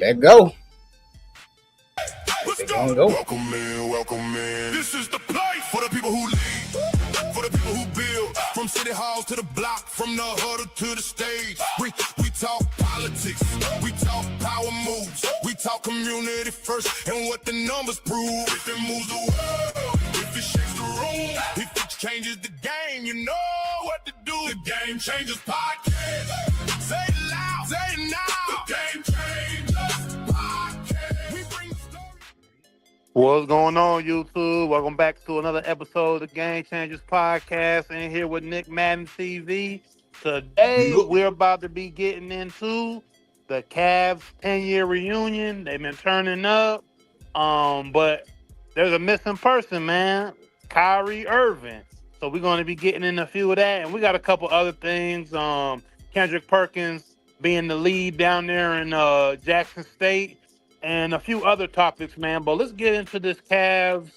Let go. Let's They go. gonna go. Welcome in, welcome in. This is the place for the people who lead, for the people who build. From city halls to the block, from the huddle to the stage. We talk politics, we talk power moves, we talk community first and what the numbers prove. If it moves the world, if it shakes the room, if it changes the game, you know what to do. The Game Changers Podcast. Say it loud, say it now. The Game Changers Podcast. We bring the story. What's going on, YouTube? Welcome back to another episode of the Game Changers Podcast. And here with Nick Madden TV. Today, we're about to be getting into the Cavs 10-year reunion. They've been turning up. But there's a missing person, man. Kyrie Irving. So we're going to be getting in a few of that. And we got a couple other things. Kendrick Perkins being the lead down there in Jackson State. And a few other topics, man. But let's get into this Cavs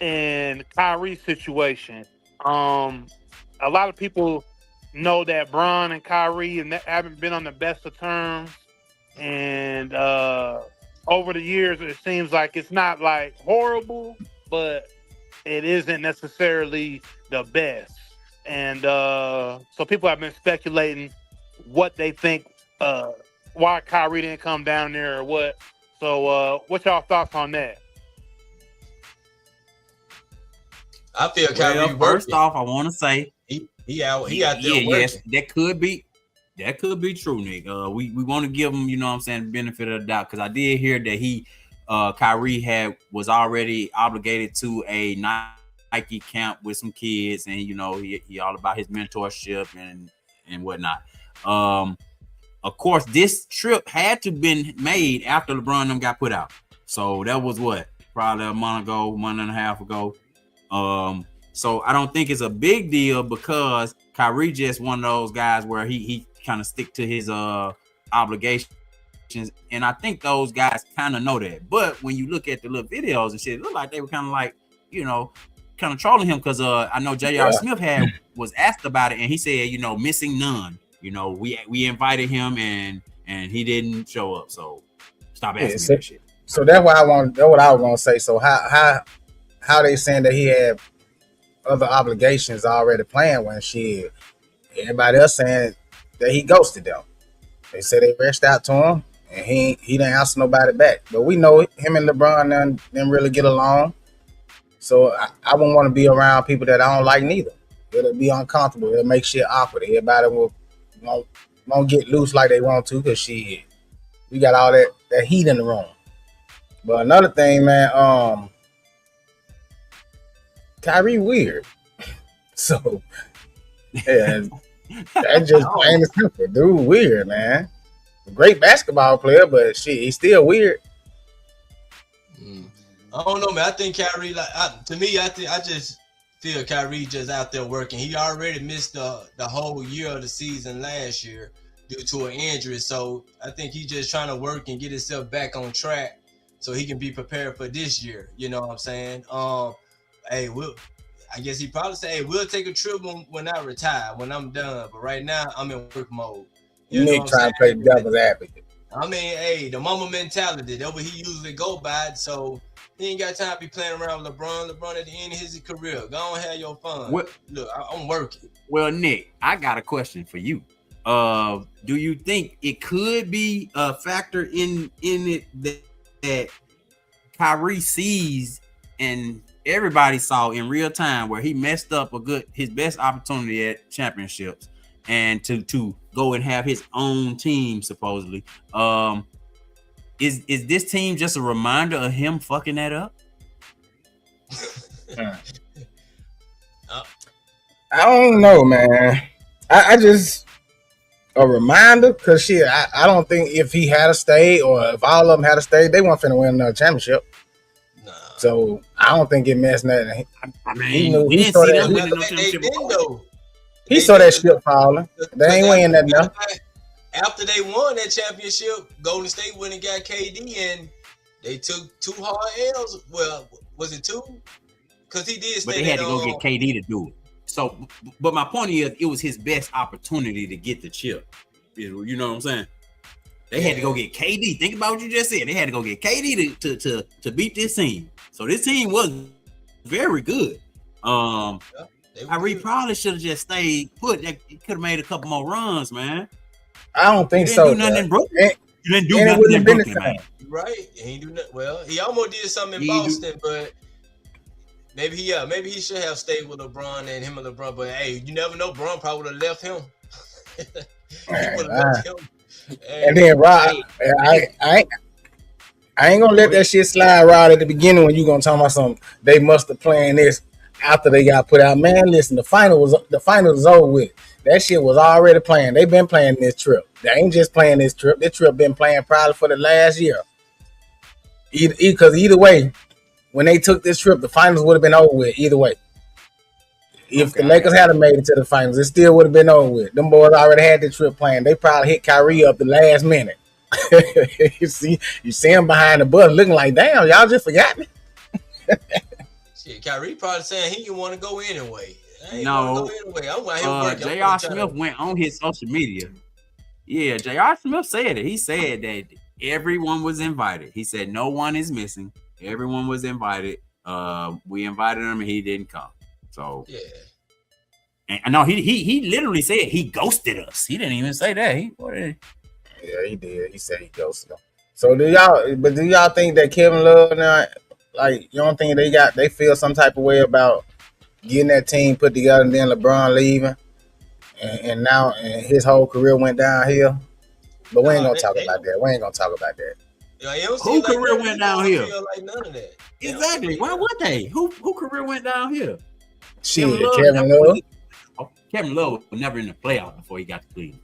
and Kyrie situation. A lot of people know that Bron and Kyrie haven't been on the best of terms. And over the years, it seems like it's not like horrible, but it isn't necessarily the best. And so people have been speculating what they think, why Kyrie didn't come down there or what. So, what's y'all thoughts on that? I feel Kyrie. Well, first off, I want to say he out there working. Yes, that could be true, Nick. We want to give him, you know what I'm saying, benefit of the doubt, because I did hear that Kyrie was already obligated to a Nike camp with some kids, and you know he all about his mentorship and whatnot. Of course, this trip had to been made after LeBron and them got put out. So that was probably a month and a half ago. So I don't think it's a big deal, because Kyrie just one of those guys where he kind of stick to his obligations. And I think those guys kind of know that. But when you look at the little videos and shit, it looked like they were kind of like, you know, kind of trolling him, because I know J.R. Smith was asked about it, and he said, you know, missing none. You know, we invited him and he didn't show up. So stop asking me that shit. So that's what I was gonna say. So how they saying that he had other obligations already planned when everybody else saying that he ghosted them. They said they reached out to him and he didn't answer nobody back. But we know him and LeBron didn't really get along. So I wouldn't want to be around people that I don't like neither. It'll be uncomfortable. It'll make shit awkward. Everybody won't get loose like they want to, because we got all that heat in the room. But another thing, man, Kyrie weird. So yeah, that just plain and simple. Dude weird, man. A great basketball player, but he's still weird. I don't know, man. I think Kyrie, I just feel Kyrie just out there working. He already missed the whole year of the season last year due to an injury. So I think he's just trying to work and get himself back on track so he can be prepared for this year. You know what I'm saying? I guess he probably say, hey, we'll take a trip when I retire, when I'm done. But right now, I'm in work mode. You need trying to play devil's advocate. I mean, hey, the mama mentality, that's what he usually go by. So he ain't got time to be playing around with LeBron. LeBron at the end of his career. Go on, have your fun. Look, I'm working. Well, Nick, I got a question for you. Do you think it could be a factor in it that Kyrie sees and everybody saw in real time, where he messed up his best opportunity at championships, and to go and have his own team supposedly? Is this team just a reminder of him fucking that up? I don't know, man. I just a reminder, because I don't think if he had stayed, or if all of them had stayed, they weren't finna win another championship. Nah. So I don't think it messed nothing. I mean, he saw that. He saw that shit falling. They ain't winning that now. After they won that championship, Golden State went and got KD, and they took 2 hard L's. Well, was it 2? Because he did. But they had to go get KD to do it. So, but my point is, it was his best opportunity to get the chip. You know what I'm saying? They had to go get KD. Think about what you just said. They had to go get KD to beat this team. So this team was very good. Kyrie probably should have just stayed put. He could have made a couple more runs, man. I don't think you so. Didn't do nothing in Brooklyn. You didn't do nothing in Brooklyn, man. Right? He ain't do nothing. Well, he almost did something in Boston, but maybe he should have stayed with LeBron and him and LeBron. But hey, you never know. LeBron probably would have left him. He would have left him. And then Rod, I ain't gonna let that shit slide, Rod, at the beginning when you gonna talk about something. They must have planned this after they got put out. Man, listen, the final was over with. That shit was already planned. They've been playing this trip. They ain't just playing this trip. This trip been playing probably for the last year. Because either way, when they took this trip, the finals would have been over with. Either way, if the Lakers had made it to the finals, it still would have been over with. Them boys already had the trip planned. They probably hit Kyrie up the last minute. you see him behind the bus looking like, damn, y'all just forgot me. Shit, Kyrie probably saying he didn't want to go anyway. No, J.R. Smith went on his social media. Yeah, J.R. Smith said it. He said that everyone was invited. He said no one is missing. Everyone was invited. We invited him and he didn't come. So yeah. And no, he literally said he ghosted us. He didn't even say that. Yeah, he did. He said he ghosted them. So do y'all think that Kevin Love now, like, you don't think they feel some type of way about getting that team put together and then LeBron leaving and now his whole career went downhill? But we ain't gonna talk about that. Who career went downhill? Like none of that. Exactly. Why would they? Who career went downhill? Shit, Kevin Love. Kevin Love was never in the playoff before he got to Cleveland.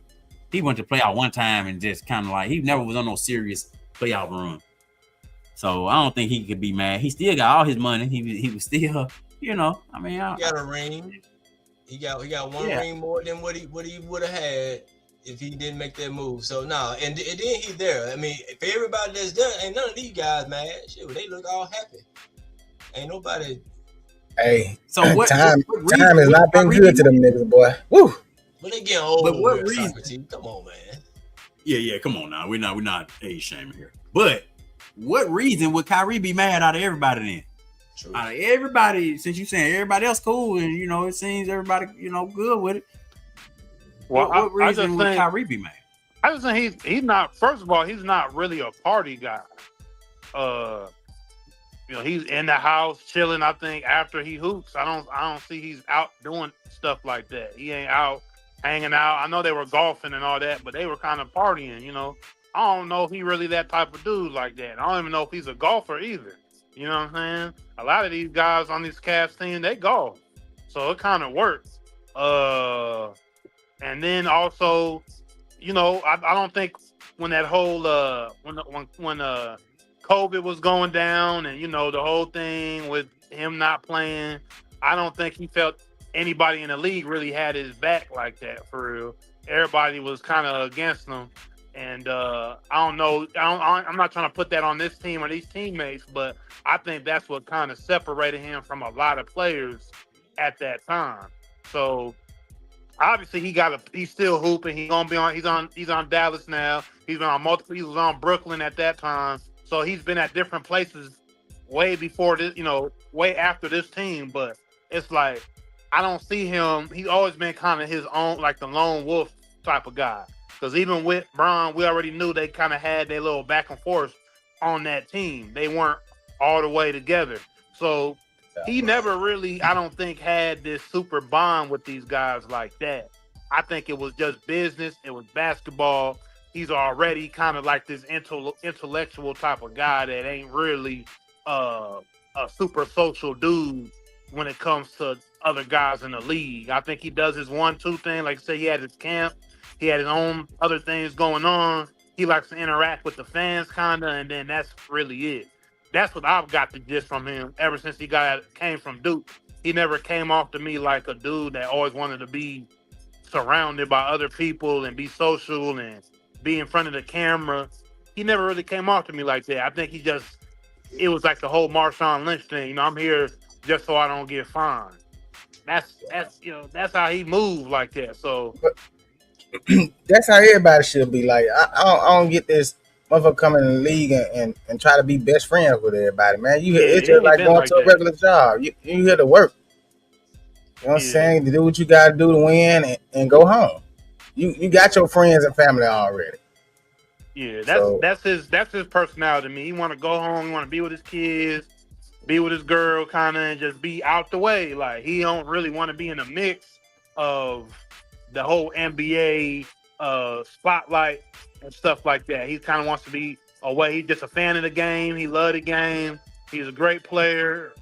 He went to playoff one time and just kind of like, he never was on no serious playoff run. So I don't think he could be mad. He still got all his money. He was still, I mean, he got a ring. He got one ring more than what he would have had if he didn't make that move. So and then he's there. I mean, for everybody that's there, ain't none of these guys mad. Shit, they look all happy. Ain't nobody. Hey, so time has not been good to them niggas, boy. Woo. But they getting old. But what reason? Socrates. Come on, man. Yeah. Come on now. We're not age shaming here. But what reason would Kyrie be mad out of everybody then? True. Out of everybody, since you saying everybody else cool and it seems everybody good with it. Well, what reason would Kyrie be mad? I just think he's not. First of all, he's not really a party guy. He's in the house chilling. I think after he hoops, I don't see he's out doing stuff like that. He ain't out hanging out. I know they were golfing and all that, but they were kind of partying. I don't know if he really that type of dude like that. I don't even know if he's a golfer either. You know what I'm saying? A lot of these guys on these Cavs team, they golf, so it kind of works. And then also, I don't think when that whole when COVID was going down and the whole thing with him not playing, I don't think he felt anybody in the league really had his back like that for real. Everybody was kind of against him, and I don't know. I'm not trying to put that on this team or these teammates, but I think that's what kind of separated him from a lot of players at that time. So obviously he's still hooping. He's on Dallas now. He's been on multiple. He was on Brooklyn at that time. So he's been at different places way before this, way after this team. But it's like, I don't see him. He's always been kind of his own, like the lone wolf type of guy. Because even with Bron, we already knew they kind of had their little back and forth on that team. They weren't all the way together. So he never really, I don't think, had this super bond with these guys like that. I think it was just business. It was basketball. He's already kind of like this intellectual type of guy that ain't really a super social dude when it comes to other guys in the league. I think he does his 1-2 thing. Like I said, he had his camp. He had his own other things going on. He likes to interact with the fans, kind of, and then that's really it. That's what I've got the gist from him ever since he came from Duke. He never came off to me like a dude that always wanted to be surrounded by other people and be social and be in front of the camera. He never really came off to me like that. I think it was like the whole Marshawn Lynch thing. I'm here just so I don't get fined. That's how he moved like that. So That's how everybody should be. Like I don't get this motherfucker coming in the league and try to be best friends with everybody, man. Yeah, It's it just ain't like been going like to a that. regular job. You here to work. You know what I'm Yeah, saying? To do what you gotta do to win and go home. You got your friends and family already. yeah. That's So that's his that's his personality. To me, he want to go home. He want to be with his kids, be with his girl, kind of, and just be out the way. Like he don't really want to be in the mix of the whole NBA spotlight and stuff like that. He kind of wants to be away. He's just a fan of the game. He loves the game. He's a great player.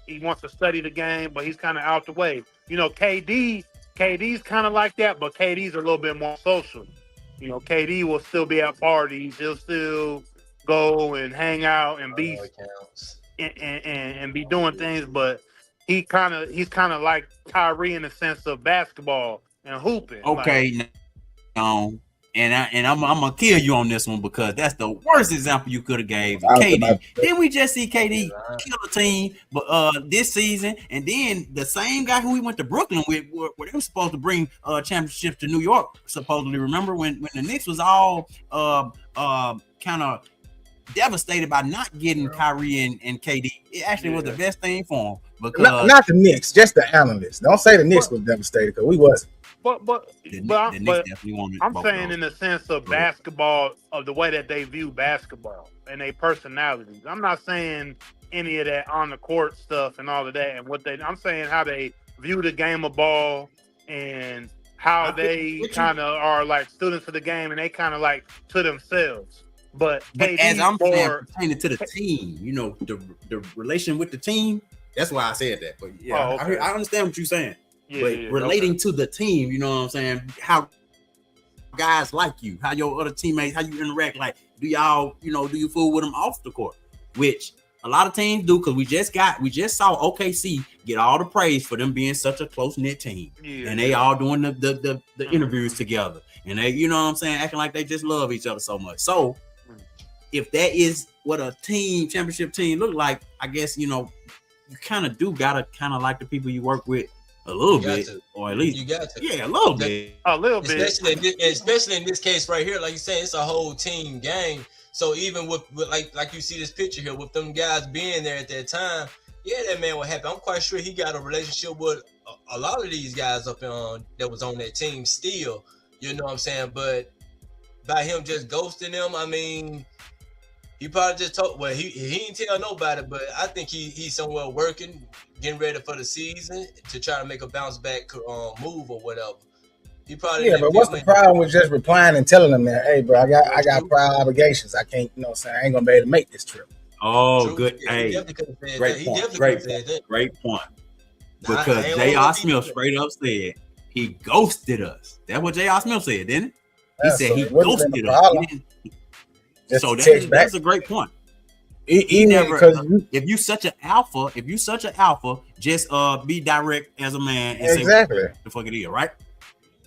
He wants to study the game, but he's kind of out the way. You know, KD's kind of like that, but KD's a little bit more social. You know, KD will still be at parties. He'll still go and hang out and I be know it counts. and be doing things, but he's kind of like Kyrie in the sense of basketball and hooping. Like, Okay, now, I'm gonna kill you on this one because that's the worst example you could have gave. I was KD. about to say, Didn't we just see Yeah, KD right. kill a team, but this season, and then the same guy who we went to Brooklyn with, where they were supposed to bring championships to New York, supposedly. Remember when the Knicks was all kind of devastated by not getting Kyrie and KD. It actually was the yeah, best thing for him not, because not the Knicks, just the analysts. Don't say the Knicks but was devastated because we wasn't. but but the Knicks but definitely wanted I'm both of saying those. in the sense of Go ahead. basketball, of the way that they view basketball and their personalities. I'm not saying any of that on the court stuff and all of that and what they. I'm saying how they view the game of ball and how I feel they with you, kind of are like students of the game and they kind of like to themselves. But but as KD's I'm saying, more. pertaining to the team, the relation with the team. That's why I said that. But yeah, Oh, okay. I understand what you're saying. Yeah, But yeah, okay. relating to the team, you know what I'm saying? How guys like you, how your other teammates, how you interact. Like, do y'all, do you fool with them off the court? Which a lot of teams do because we just saw OKC get all the praise for them being such a close knit team, Yeah, and they yeah. all doing the interviews Mhm. together, and they, you know what I'm saying, acting like they just love each other so much. So Mhm. if that is what a team championship team look like, I guess you kind of do gotta kind of like the people you work with a little You got bit, to. or at least You got to. yeah, a little bit. A little bit. Especially in this case right here, like you saying, it's a whole team game. So even with like you see this picture here with them guys being there at that time, yeah, that man was happy. I'm quite sure he got a relationship with a lot of these guys up on that was on that team still. You know what I'm saying? But by him just ghosting them, I mean, he probably just told. Well, he didn't tell nobody, but I think he's somewhere working, getting ready for the season to try to make a bounce back move or whatever. He probably Yeah, didn't but feel what's the problem with just replying and telling them that, hey, bro, I got true, prior obligations. I can't, I ain't gonna be able to make this trip. Oh, true. good. Yeah, he Hey, definitely could have said that. great He point. definitely could have Great point. said that. Great point. Nah, I Because ain't want J.R. to be Smith straight up said he ghosted us. That's what J.R. Smith said, didn't it? He Yeah, said so he it wouldn't have been a ghosted us. He problem didn't. just So to text back. that's a great point. He Even never. because If you such an alpha, just be direct as a man and say what exactly, the fuck it is, right?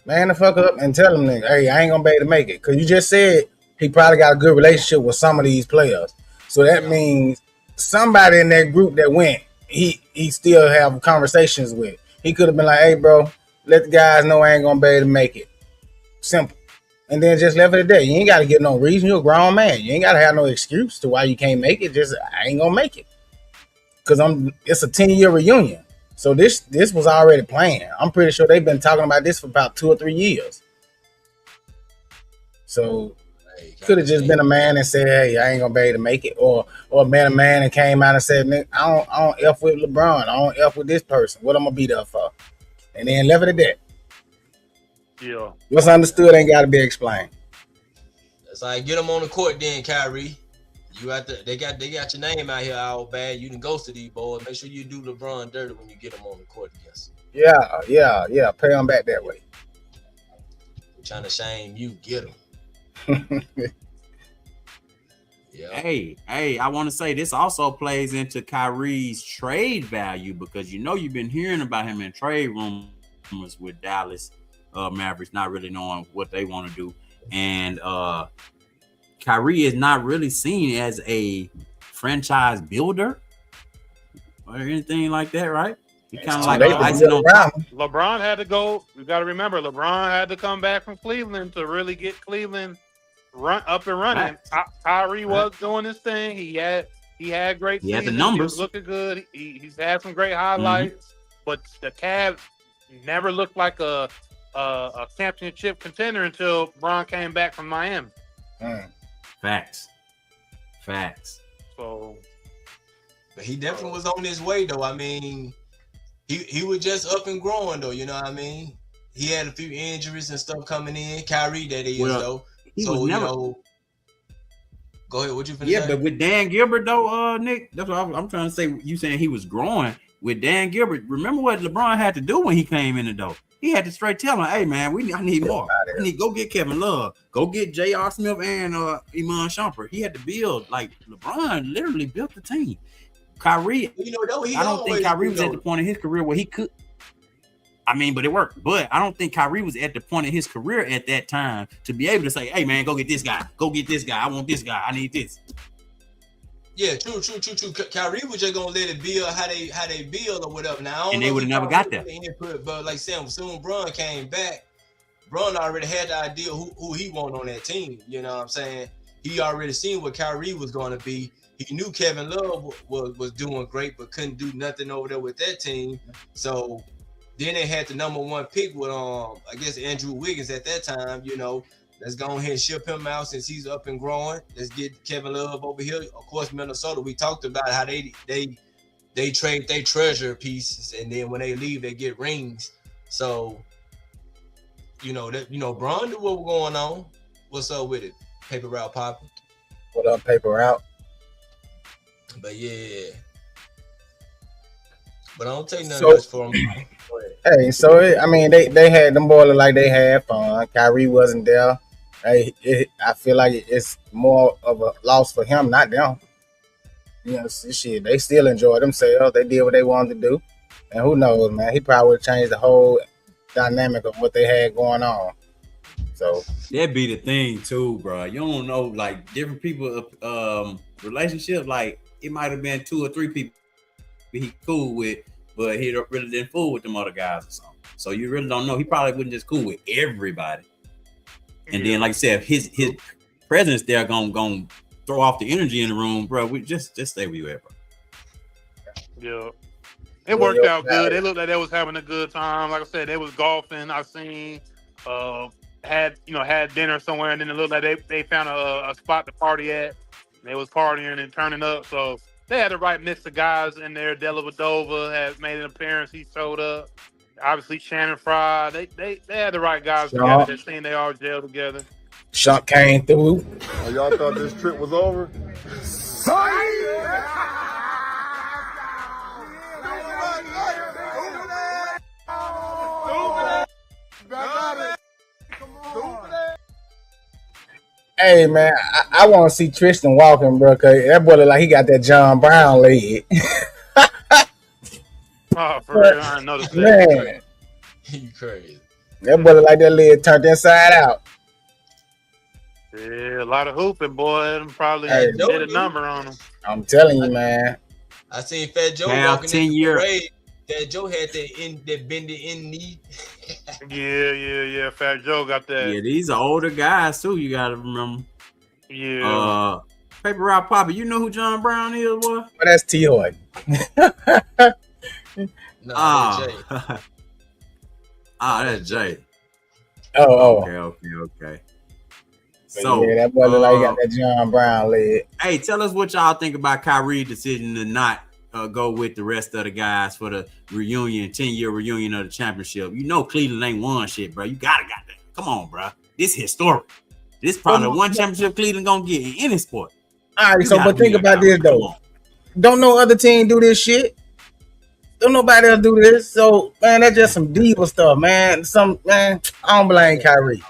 man, the fuck up and tell them, nigga, hey, I ain't gonna be able to make it. Because you just said he probably got a good relationship with some of these players. So that Yeah, means somebody in that group that went, he still have conversations with. He could have been like, hey, bro, let the guys know I ain't gonna be able to make it. Simple. And then just left it at that. You ain't gotta get no reason. You're a grown man. You ain't gotta have no excuse to why you can't make it. Just I ain't gonna make it. Cause it's a 10-year reunion. So this was already planned. I'm pretty sure they've been talking about this for about 2 or 3 years. So hey, could kind have of just been sneak. a man and said, "Hey, I ain't gonna be able to make it," or been a man and came out and said, I don't f with LeBron. I don't f with this person. What I'm gonna be there for?" And then left it at that. Yeah. What's understood ain't got to be explained. That's like get them on the court, then Kyrie. You got they got your name out here all bad. You can ghost to these boys. Make sure you do LeBron dirty when you get them on the court against them. Yeah. Pay them back that way. They're trying to shame you, get them. Yeah, Hey, I want to say this also plays into Kyrie's trade value because you've been hearing about him in trade rumors with Dallas Mavericks, not really knowing what they want to do, and Kyrie is not really seen as a franchise builder or anything like that, right? He It's kind of too like late to icing build on top. around him. LeBron had to go. You got to remember, LeBron had to come back from Cleveland to really get Cleveland run up and running. Right. Kyrie Right. was doing his thing. He had great He had the seasons. He was numbers. looking good. He's had some great Mm-hmm. highlights, but the Cavs never looked like a championship contender until Bron came back from Miami. Facts. So, But he definitely was on his way though. I mean, he was just up and growing though. You know what I mean? He had a few injuries and stuff coming in. Kyrie, that is though. He So was never. you know, go ahead. What you finna Yeah, say? but with Dan Gilbert though, Nick, that's what I'm trying to say. You saying he was growing with Dan Gilbert? Remember what LeBron had to do when he came in the door? He had to straight tell him, "Hey man, I need more. I need go get Kevin Love, go get J.R. Smith and Iman Shumpert." He had to build. Like LeBron literally built the team. Kyrie, You know, though, I don't think Kyrie was at the point in his career where he could. I mean, but it worked. But I don't think Kyrie was at the point in his career at that time to be able to say, "Hey man, go get this guy. Go get this guy. I want this guy. I need this." Yeah, true. Kyrie was just gonna let it build how they build or whatever. Now, I don't And know they if would have he never thought got there. he didn't put, but like Sam, soon Bron came back. Bron already had the idea who he wanted on that team. You know what I'm saying? He already seen what Kyrie was going to be. He knew Kevin Love was doing great, but couldn't do nothing over there with that team. So then they had the number one pick with I guess Andrew Wiggins at that time. You know, let's go ahead and ship him out since he's up and growing. Let's get Kevin Love over here. Of course, Minnesota. We talked about how they trade their treasure pieces, and then when they leave, they get rings. So Bron knew what was going on. What's up with it? Paper route popping. What up, paper route? But yeah. But I don't take nothing So- much for him. Hey, so they had them boys look like they had fun. Kyrie wasn't there. Hey, I feel like it's more of a loss for him, not them. You know, shit, they still enjoyed themselves. They did what they wanted to do, and who knows, man? He probably would have changed the whole dynamic of what they had going on. So That be the thing too, bro. You don't know, like different people, relationship. Like it might have been 2 or 3 people he cool with, but he really didn't fool with them other guys or something. So you really don't know. He probably wasn't just cool with everybody. And then, like I said, his presence there gonna throw off the energy in the room, bro. We just stay where you at, bro. Yeah. It worked out good. They looked like they was having a good time. Like I said, they was golfing. I seen had dinner somewhere, and then it looked like they found a spot to party at. They was partying and turning up. So they had the right mix of guys in there. Dellavedova had made an appearance. He showed up. Obviously, Shannon Fry. They had the right guys together. They seen they all gel together. Chuck came through. Oh, y'all thought this trip was over? Hey man, I want to see Tristan walking, bro. Cause that boy look like he got that John Brown leg. Oh, for real, I didn't notice that. Man, You crazy. that boy look like that leg turned inside out. Yeah, a lot of hooping, boy. Them probably Hey, did a number on them. I'm telling you, man. I seen Fat Joe Now, walking 10 in the year. parade. Fat Joe had that bended in knee. Yeah. Fat Joe got that. Yeah, these are older guys too. You gotta remember. Yeah. Paper Route Papa, you know who John Brown is, boy? But that's T. Hoy. No, Jay. That's Jay. Oh. Okay. But So yeah, that boy look like he got that John Brown leg. hey, tell us what y'all think about Kyrie's decision to not go with the rest of the guys for the reunion, 10-year reunion of the championship. You know Cleveland ain't won shit, bro. You gotta got that. Come on, bro. This historic. This probably one championship Cleveland gonna get in any sport. All right, You so gotta but think be about there, this Kyrie. Come though. on. Don't no other team do this shit. Don't nobody else do this. So man, that's just some diva stuff, man. I don't blame Kyrie.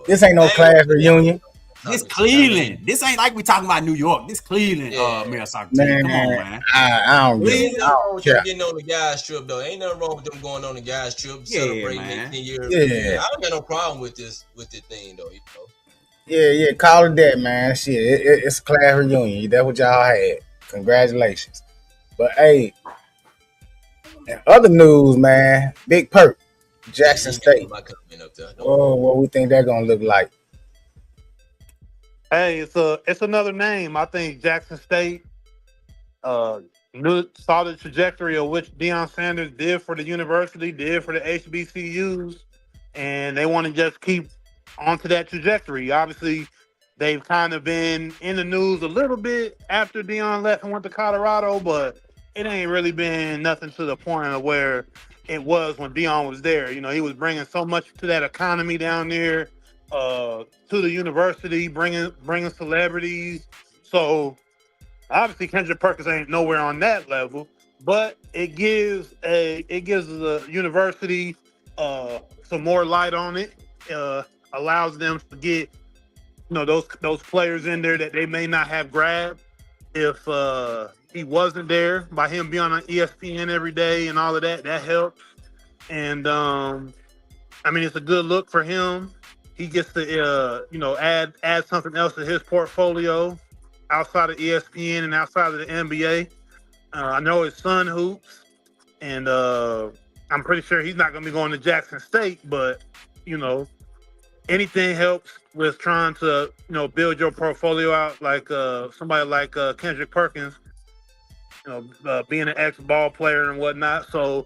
This ain't no class reunion. This Cleveland. This ain't like we talking about New York. This Cleveland, Mayor Soccer team. Man, Come on, man. I don't Ain't give nothing wrong with them care. getting on the guys trip though. Ain't nothing wrong with them going on the guys trip, Yeah, celebrating man. 18 years. Yeah. I don't got no problem with this thing though. You know. Yeah, call it that, man. Shit, it's a class reunion. That's what y'all had. Congratulations. But hey, And other news, man, Big Perk, Yeah, Jackson he ain't got to put State. my comment up there. Don't worry. Oh, what we think that gonna look like? Hey, it's another name. I think Jackson State saw the trajectory of which Deion Sanders did for the university, did for the HBCUs, and they want to just keep onto that trajectory. Obviously, they've kind of been in the news a little bit after Deion left and went to Colorado, but it ain't really been nothing to the point of where it was when Deion was there. You know, he was bringing so much to that economy down there, to the university, bringing celebrities. So obviously, Kendrick Perkins ain't nowhere on that level, but it gives the university some more light on it. Allows them to get those players in there that they may not have grabbed if he wasn't there. By him being on ESPN every day and all of that, that helps. And I mean, it's a good look for him. He gets to add something else to his portfolio outside of ESPN and outside of the NBA. I know his son hoops, and I'm pretty sure he's not going to be going to Jackson State. But you know, anything helps with trying to build your portfolio out. Like somebody like Kendrick Perkins, being an ex ball player and whatnot. So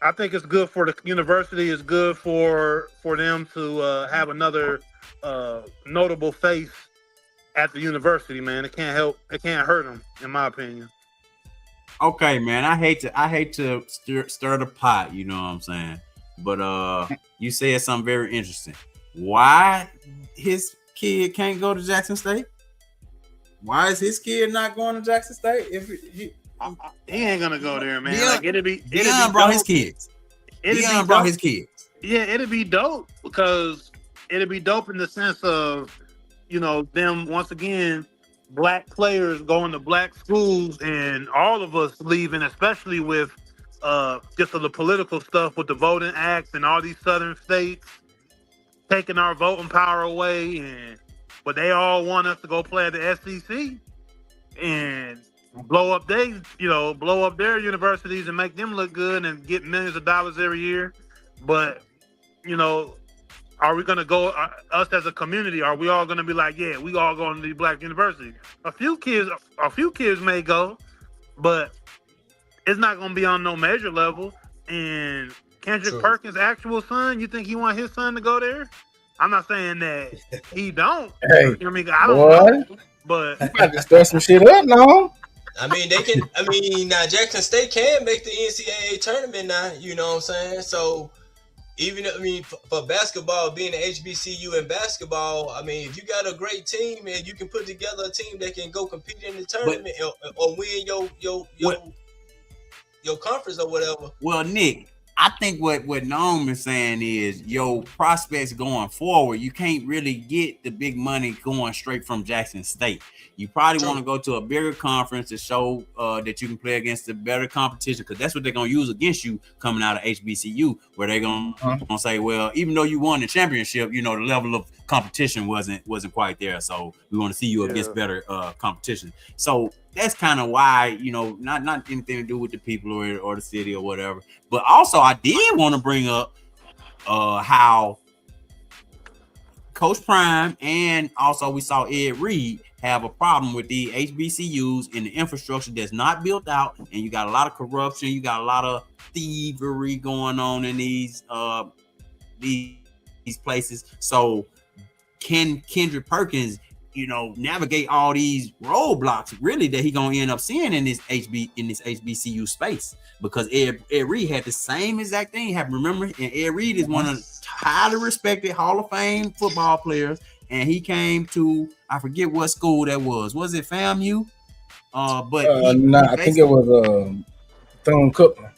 I think it's good for the university. It's good for them to have another notable face at the university. Man, it can't help. It can't hurt them, in my opinion. Okay, man. I hate to stir the pot. You know what I'm saying? But you said something very interesting. Why his kid can't go to Jackson State? Why is his kid not going to Jackson State? If He ain't gonna go there, man. Deion, Like it'd be Deion brought his dope. kids. It'd be Deion brought dope. his kids. Yeah, it'd be dope because it'd be dope in the sense of them once again black players going to black schools and all of us leaving, especially with just the political stuff with the voting act and all these southern states taking our voting power away, and but they all want us to go play at the SEC and blow up their universities and make them look good and get millions of dollars every year. But you know, are we gonna go us as a community? Are we all gonna be like, yeah, we all going to these black universities? A few kids may go, but it's not gonna be on no major level. And Kendrick True. Perkins' actual son, you think he want his son to go there? I'm not saying that he don't. Hey, I mean, I don't boy, know, but you got to stir some shit up now. I mean, they can. I mean, now Jackson State can make the NCAA tournament now. You know what I'm saying? So even for basketball, being an HBCU in basketball, I mean, if you got a great team and you can put together a team that can go compete in the tournament or win your conference or whatever. Well, Nick, I think what Noam is saying is your prospects going forward, you can't really get the big money going straight from Jackson State. You probably want to go to a bigger conference to show that you can play against the better competition, because that's what they're going to use against you coming out of HBCU, where they're going to say, well, even though you won the championship, the level of competition wasn't quite there. So we want to see you against better competition. So that's kind of why, not anything to do with the people or the city or whatever. But also, I did want to bring up how Coach Prime and also we saw Ed Reed have a problem with the HBCUs and the infrastructure that's not built out, and you got a lot of corruption, you got a lot of thievery going on in these places. So can Kendrick Perkins, navigate all these roadblocks really that he gonna end up seeing in this HBCU space? Because Ed Reed had the same exact thing happen. Remember, and Ed Reed is one of the highly respected Hall of Fame football players, and he came to, I forget what school that was. Was it FAMU? I think it was Thune Cookman.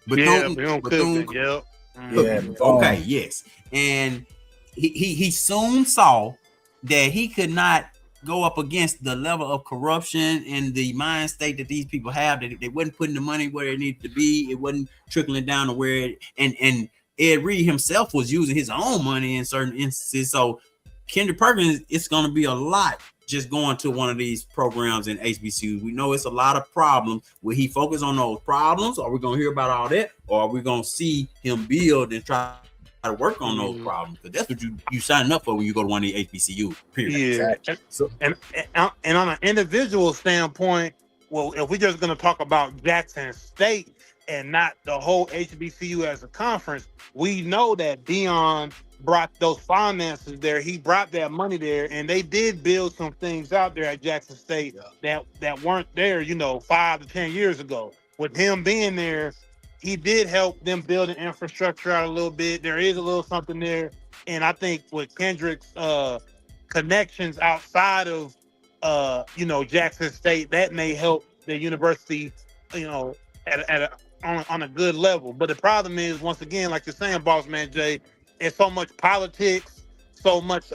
Bethune-Cookman. Yep. Yeah. Okay. Yes. And he soon saw that he could not go up against the level of corruption and the mind state that these people have, that they wasn't putting the money where it needed to be. It wasn't trickling down to where it, and Ed Reed himself was using his own money in certain instances. So Kendrick Perkins, it's going to be a lot just going to one of these programs in HBCUs. We know it's a lot of problems. Will he focus on those problems? Are we going to hear about all that? Or are we going to see him build and try to work on those problems? Because that's what you signing up for when you go to one of the HBCUs, period. Yeah, Exactly. So and on an individual standpoint, well, if we're just going to talk about Jackson State and not the whole HBCU as a conference, we know that Dion brought those finances there. He brought that money there, and they did build some things out there at Jackson State that weren't there, 5 to 10 years ago. With him being there, he did help them build an infrastructure out a little bit. There is a little something there, and I think with Kendrick's connections outside of Jackson State, that may help the university, on a good level. But the problem is, once again, like you're saying, boss man Jay, it's so much politics, so much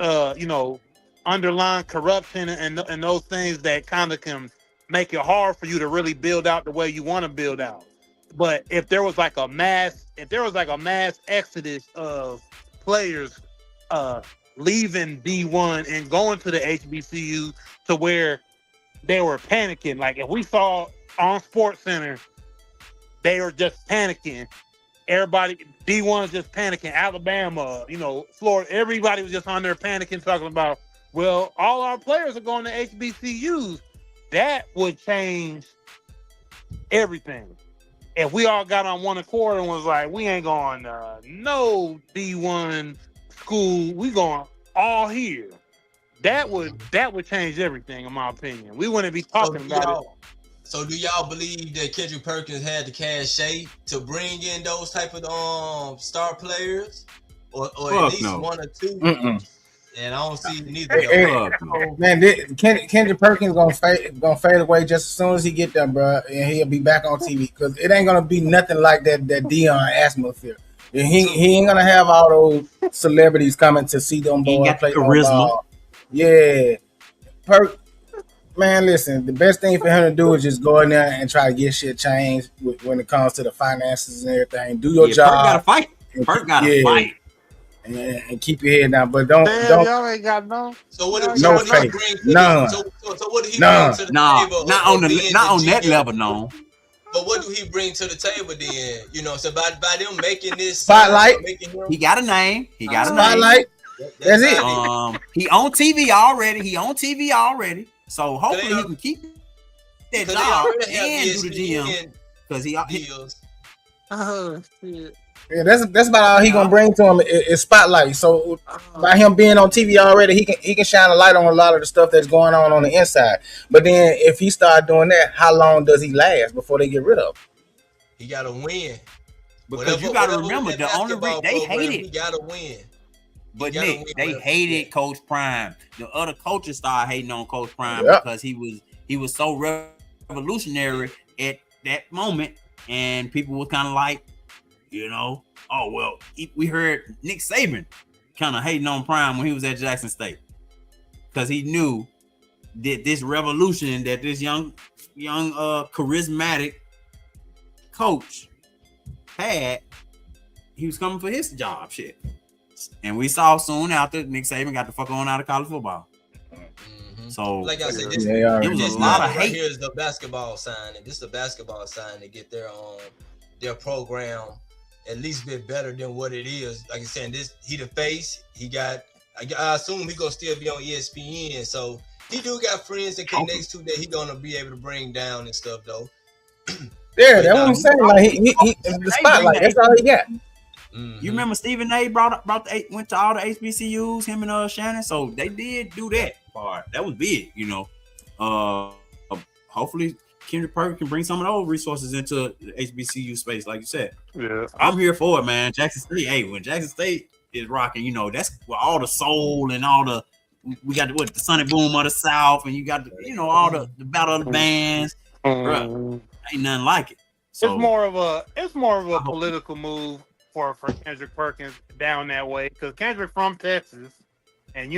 underlying corruption and those things that kind of can make it hard for you to really build out the way you want to build out. But if there was like a mass exodus of players leaving D1 and going to the HBCU to where they were panicking. Like if we saw on Sports Center, they were just panicking. Everybody, D1 is just panicking. Alabama, Florida, everybody was just on there panicking, talking about, well, all our players are going to HBCUs. That would change everything. If we all got on one accord and was like, we ain't going no D1 school, we going all here. That would change everything, in my opinion. We wouldn't be talking about it. So do y'all believe that Kendrick Perkins had the cachet to bring in those type of star players, or at least no. one or two? Mm-mm. And I don't see neither. Man, Kendrick Perkins gonna fade away just as soon as he get there, bro, and he'll be back on TV because it ain't gonna be nothing like that Dion atmosphere. And he ain't gonna have all those celebrities coming to see them boys play charisma. Yeah, Perk. Man, listen, the best thing for him to do is just go in there and try to get shit changed when it comes to the finances and everything. Do your job. Perk gotta fight. Perk gotta fight. And keep your head down, but don't. Y'all ain't got no. So what? No what faith. Bring to None. So what do he bring to the table? Not on that level, no. But what do he bring to the table then? So by them making this spotlight, he got a name. He got a spotlight. Name. That's it. He on TV already. So hopefully he can keep that job and do the GM because he deals. Oh shit. Yeah, that's about all he gonna bring to him is spotlight. So by him being on TV already, he can shine a light on a lot of the stuff that's going on the inside. But then if he start doing that, how long does he last before they get rid of him? He gotta win. Because you gotta remember the only reason they hate it. He gotta win. But Nick, they hated Coach Prime. The other coaches started hating on Coach Prime because he was so revolutionary at that moment, and people were kind of like, oh well. We heard Nick Saban kind of hating on Prime when he was at Jackson State because he knew that this revolution that this young charismatic coach had, he was coming for his job, shit. And we saw soon after Nick Saban got the fuck on out of college football. Mm-hmm. So, like I said, it was a lot of hate. Here's the basketball signing. This is the basketball sign to get their program at least bit better than what it is. Like I said, he the face. He got. I assume he gonna still be on ESPN. So he do got friends that connects to that he gonna be able to bring down and stuff though. Yeah, that's what I'm saying. Like he the spotlight. That's all he got. Mm-hmm. You remember Stephen A. went to all the HBCUs, him and Shannon, so they did do that part. That was big, Hopefully Kendrick Perkins can bring some of those resources into the HBCU space, like you said. Yeah, I'm here for it, man. Jackson State, when Jackson State is rocking, that's where all the soul and all the we got the Sonny Boom of the South, and you got all the battle of the bands. Bruh, ain't nothing like it. So, it's more of a political move for Kendrick Perkins down that way because Kendrick from Texas, and he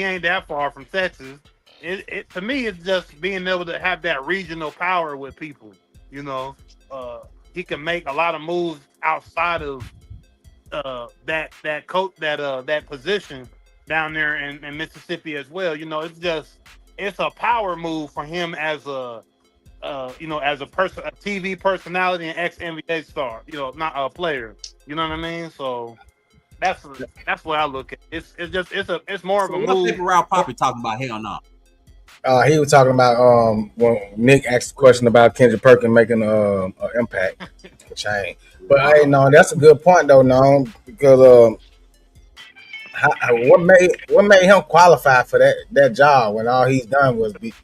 ain't that far from Texas. It to me, it's just being able to have that regional power with people. He can make a lot of moves outside of that position down there in Mississippi as well. It's a power move for him as as a person, a TV personality and ex NBA star. Not a player. You know what I mean? So that's what I look at. It's more of So a what move. paper route Poppy talking about? Hell no. He was talking about when Nick asked the question about Kendrick Perkins making an impact, which I ain't. But hey, no, that's a good point though, no, because what made him qualify for that job when all he's done was be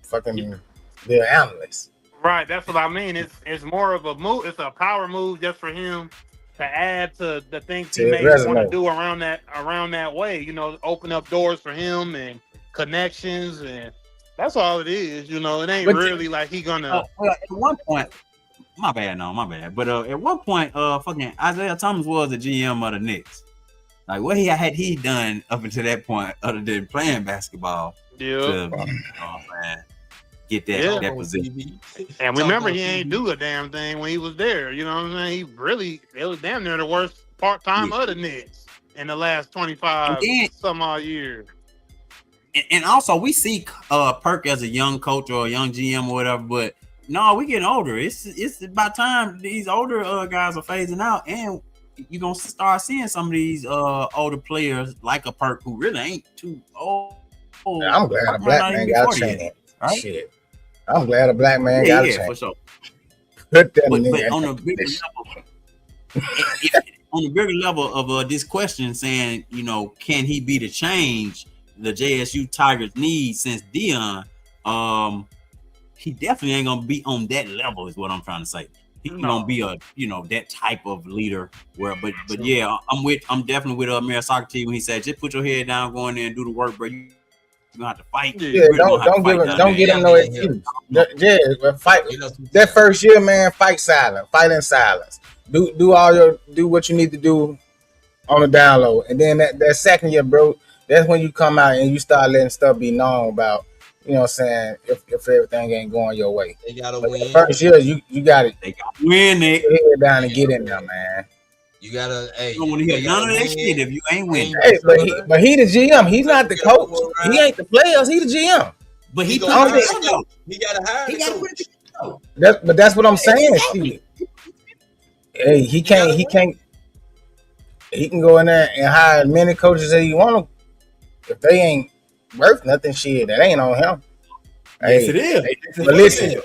fucking be an analyst. Right, that's what I mean. It's more of a move. It's a power move just for him to add to the things To he his may want to resume. do around that way. Open up doors for him and connections, and that's all it is. It ain't But really like he gonna. at one point, my bad. But at one point, fucking Isaiah Thomas was the GM of the Knicks. Like, what had he done up until that point, other than playing basketball, Yeah, to man, get Yeah. that position? and Talk remember on he ain't TV. do a damn thing when he was there. You know what I'm saying? It was damn near the worst part time Yeah. of the Knicks in the last And 25 then, some odd years. and also we see Perk as a young coach or a young GM or whatever, but no, we getting older. It's about time these older guys are phasing out, and you're gonna start seeing some of these older players like a Perk who really ain't too old. I'm glad Perk a might black not even man be got a 40 yet, chance. right? Shit, I'm glad a black man got a Yeah, for chance. sure. Put that But nigga on in a that bigger position. level, on the bigger level of this question, saying, can he be the change the JSU Tigers need since Dion? He definitely ain't gonna be on that level, is what I'm trying to say. He ain't gonna be a that type of leader. But yeah, I'm definitely with Mayor Socrates when he said, just put your head down, go in there and do the work, bro. You gonna have to fight. Yeah. Yeah, You really gonna have to don't give fight him, down don't there. get him no excuse. Yeah, but fight You know, that first year, man. Fight silent, fight in silence. Do what you need to do on the down low, and then that second year, bro, that's when you come out and you start letting stuff be known about. You know what I'm saying? If everything ain't going your way, they gotta but that win. first year, you got to They got to win, Nick. put your head down and They get gotta in there, win. man. You gotta, hey, You don't want to hear they none gotta of that win. shit if you ain't winning. Win Hey, your son. but he the GM. He's not the Get a coach. full He ride. ain't the players. He the GM. But He he gonna put hire it the together though. He gotta hire He the got to put coach. it together. But that's what I'm saying. Exactly. Shit. Hey, he You gotta can't. He win. can't. He can go in there and hire as many coaches as he want to. If they ain't worth nothing, shit, that ain't on him. Yes, Hey, it is. but listen,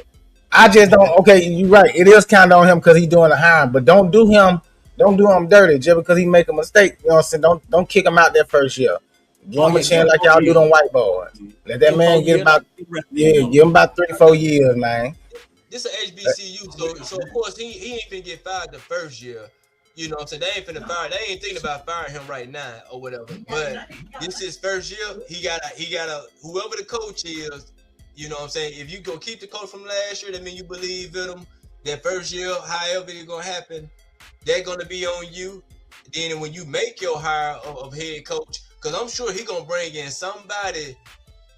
I just don't. Okay, you're right. It is kind of on him because he's doing the hiring, but don't do him dirty just because he make a mistake. You know what I'm saying? Don't kick him out that first year. Give him a chance like y'all do them white boys. Let that man get about give him about 3-4 years, man. This is HBCU, so of course he ain't finna get fired the first year. You know what I'm saying? They ain't finna fire. They ain't thinking about firing him right now or whatever. But this is first year. He gotta whoever the coach is. You know what I'm saying? If you go keep the coach from last year, that mean you believe in him. That first year, however it's gonna happen, they're gonna be on you. Then when you make your hire of head coach, because I'm sure he gonna bring in somebody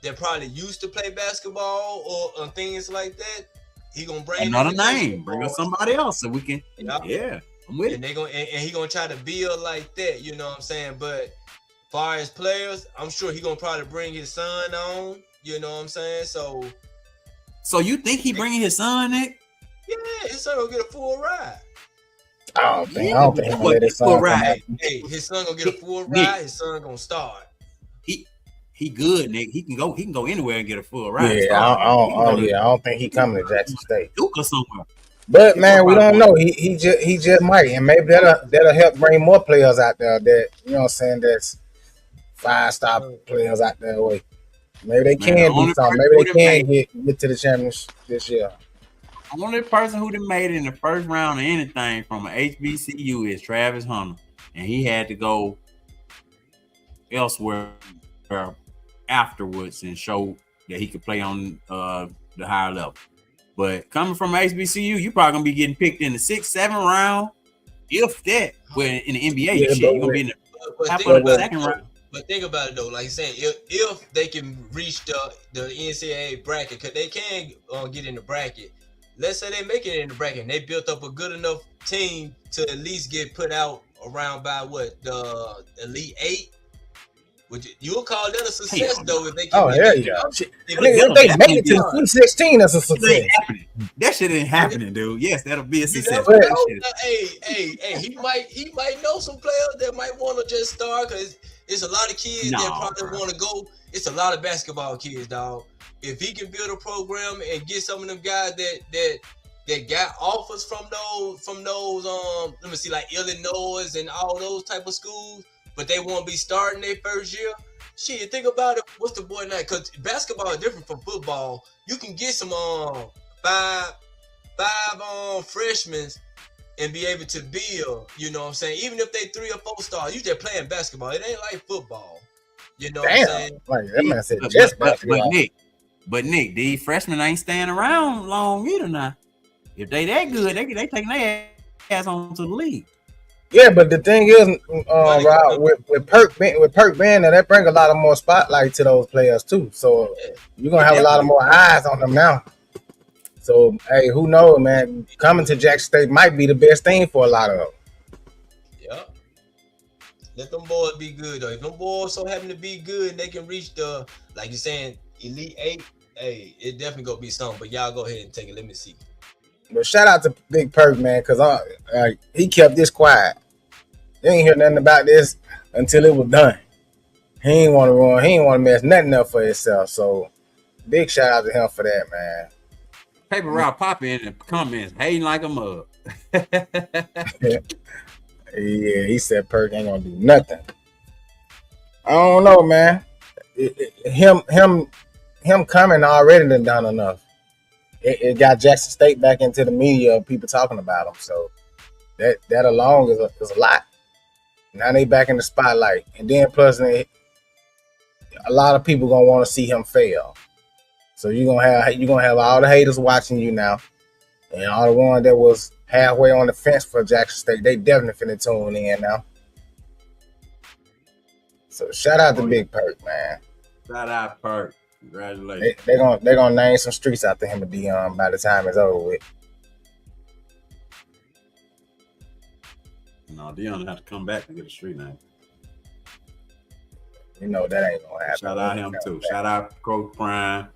that probably used to play basketball or things like that. He gonna bring another name. Bring us somebody else so we can. Yeah, I'm with and it. they gonna and he gonna try to build like that. You know what I'm saying? But far as players, I'm sure he gonna probably bring his son on. You know what I'm saying? So you think he bringing his son, Nick? Yeah, his son gonna get a full ride. I don't think he gonna let his son come out. Hey, his son gonna get a full Nick. ride. His son gonna start. He good, Nick. He can go anywhere and get a full ride. Yeah, I don't think he coming to Jackson State. Duke or somewhere. But man, we don't know. He just might, and maybe that'll help bring more players out there. That you know what I'm saying. That's 5-star players out there. Way maybe they can do something. Maybe they can get to the championship this year. The only person who done made it in the first round of anything from an HBCU is Travis Hunter, and he had to go elsewhere afterwards and show that he could play on the higher level. But coming from HBCU, you probably gonna be getting picked in the 6th, 7th round, if that. Well, in the NBA, shit, you're gonna be in the second round. But think about it though, like you saying, if they can reach the NCAA bracket, because they can get in the bracket. Let's say they make it in the bracket, and they built up a good enough team to at least get put out around by what the Elite 8. You'll call that a success Hell though if they Oh can if hell they can yeah! That'll If they make definitely it to be the Sweet 16, that's a That shit ain't success. happening. That shit ain't happening, dude. Yes, that'll be a You success. never But But that know. shit, Hey, he might know some players that might want to just start because it's a lot of kids that no, probably bro. want to go. It's a lot of basketball kids, dog. If he can build a program and get some of them guys that got offers from those let me see, like Illinois and all those type of schools, but they won't be starting their first year. Shit, think about it. What's the boy name? Because basketball is different from football. You can get some five freshmen and be able to build, you know what I'm saying? Even if they 3 or 4 stars, you just playing basketball. It ain't like football. You know what I'm damn, saying? like that man said, But just but basketball. Nick, these freshmen ain't staying around long either now. If they that good, they taking their ass on to the league. Yeah, but the thing is, Money Rob, coming. with Perk being there, that bring a lot of more spotlight to those players too. So Yeah, you're gonna It have a lot of definitely more eyes on them now. So hey, who knows, man? Coming to Jackson State might be the best thing for a lot of them. yeah. Let them boys be good though. If them boys so happen to be good and they can reach the, like you're saying, Elite Eight, hey, it definitely gonna be something. But y'all go ahead and take it. Let me see. But shout out to Big Perk, man, because he kept this quiet. You ain't hear nothing about this until it was done. He ain't want to run. He ain't want to mess nothing up for himself. So big shout out to him for that, man. Paper route pop in the comments, hating like a mug. Yeah, he said Perk ain't gonna do nothing. I don't know, man. Him coming already done enough. It got Jackson State back into the media of people talking about him. So that alone is a lot. Now they back in the spotlight, and then plus a lot of people gonna want to see him fail. So you're gonna have all the haters watching you now, and all the ones that was halfway on the fence for Jackson State, they definitely finna tune in now. So shout out to Oh, yeah. Big Perk, man. Shout out Perk. Congratulations. They gonna name some streets after him and Dion by the time it's over with. No, Dion have to come back and get a street name. You know that ain't gonna happen. Shout out him too. Shout out Coach Prime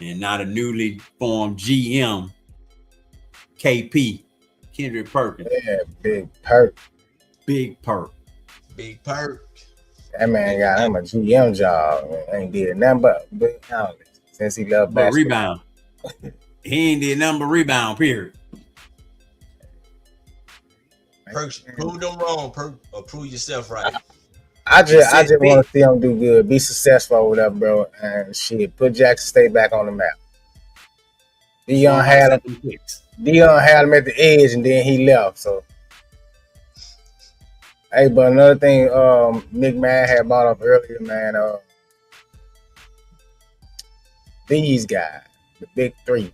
and now the newly formed GM KP Kendrick Perkins. Yeah, Big Perk. Big Perk. Big Perk. That man got him a GM job. Man. Ain't did nothing but big houses since he left But basketball. rebound. He ain't did nothing but rebound, period. Perk, prove them wrong. Perk, or prove yourself right. I just big. want to see him do good, be successful over there, bro, and shit. Put Jackson State back on the map. Dion had him at the edge, and then he left. So, hey, but another thing, Nick Man had brought up earlier, man. These guys, the big three,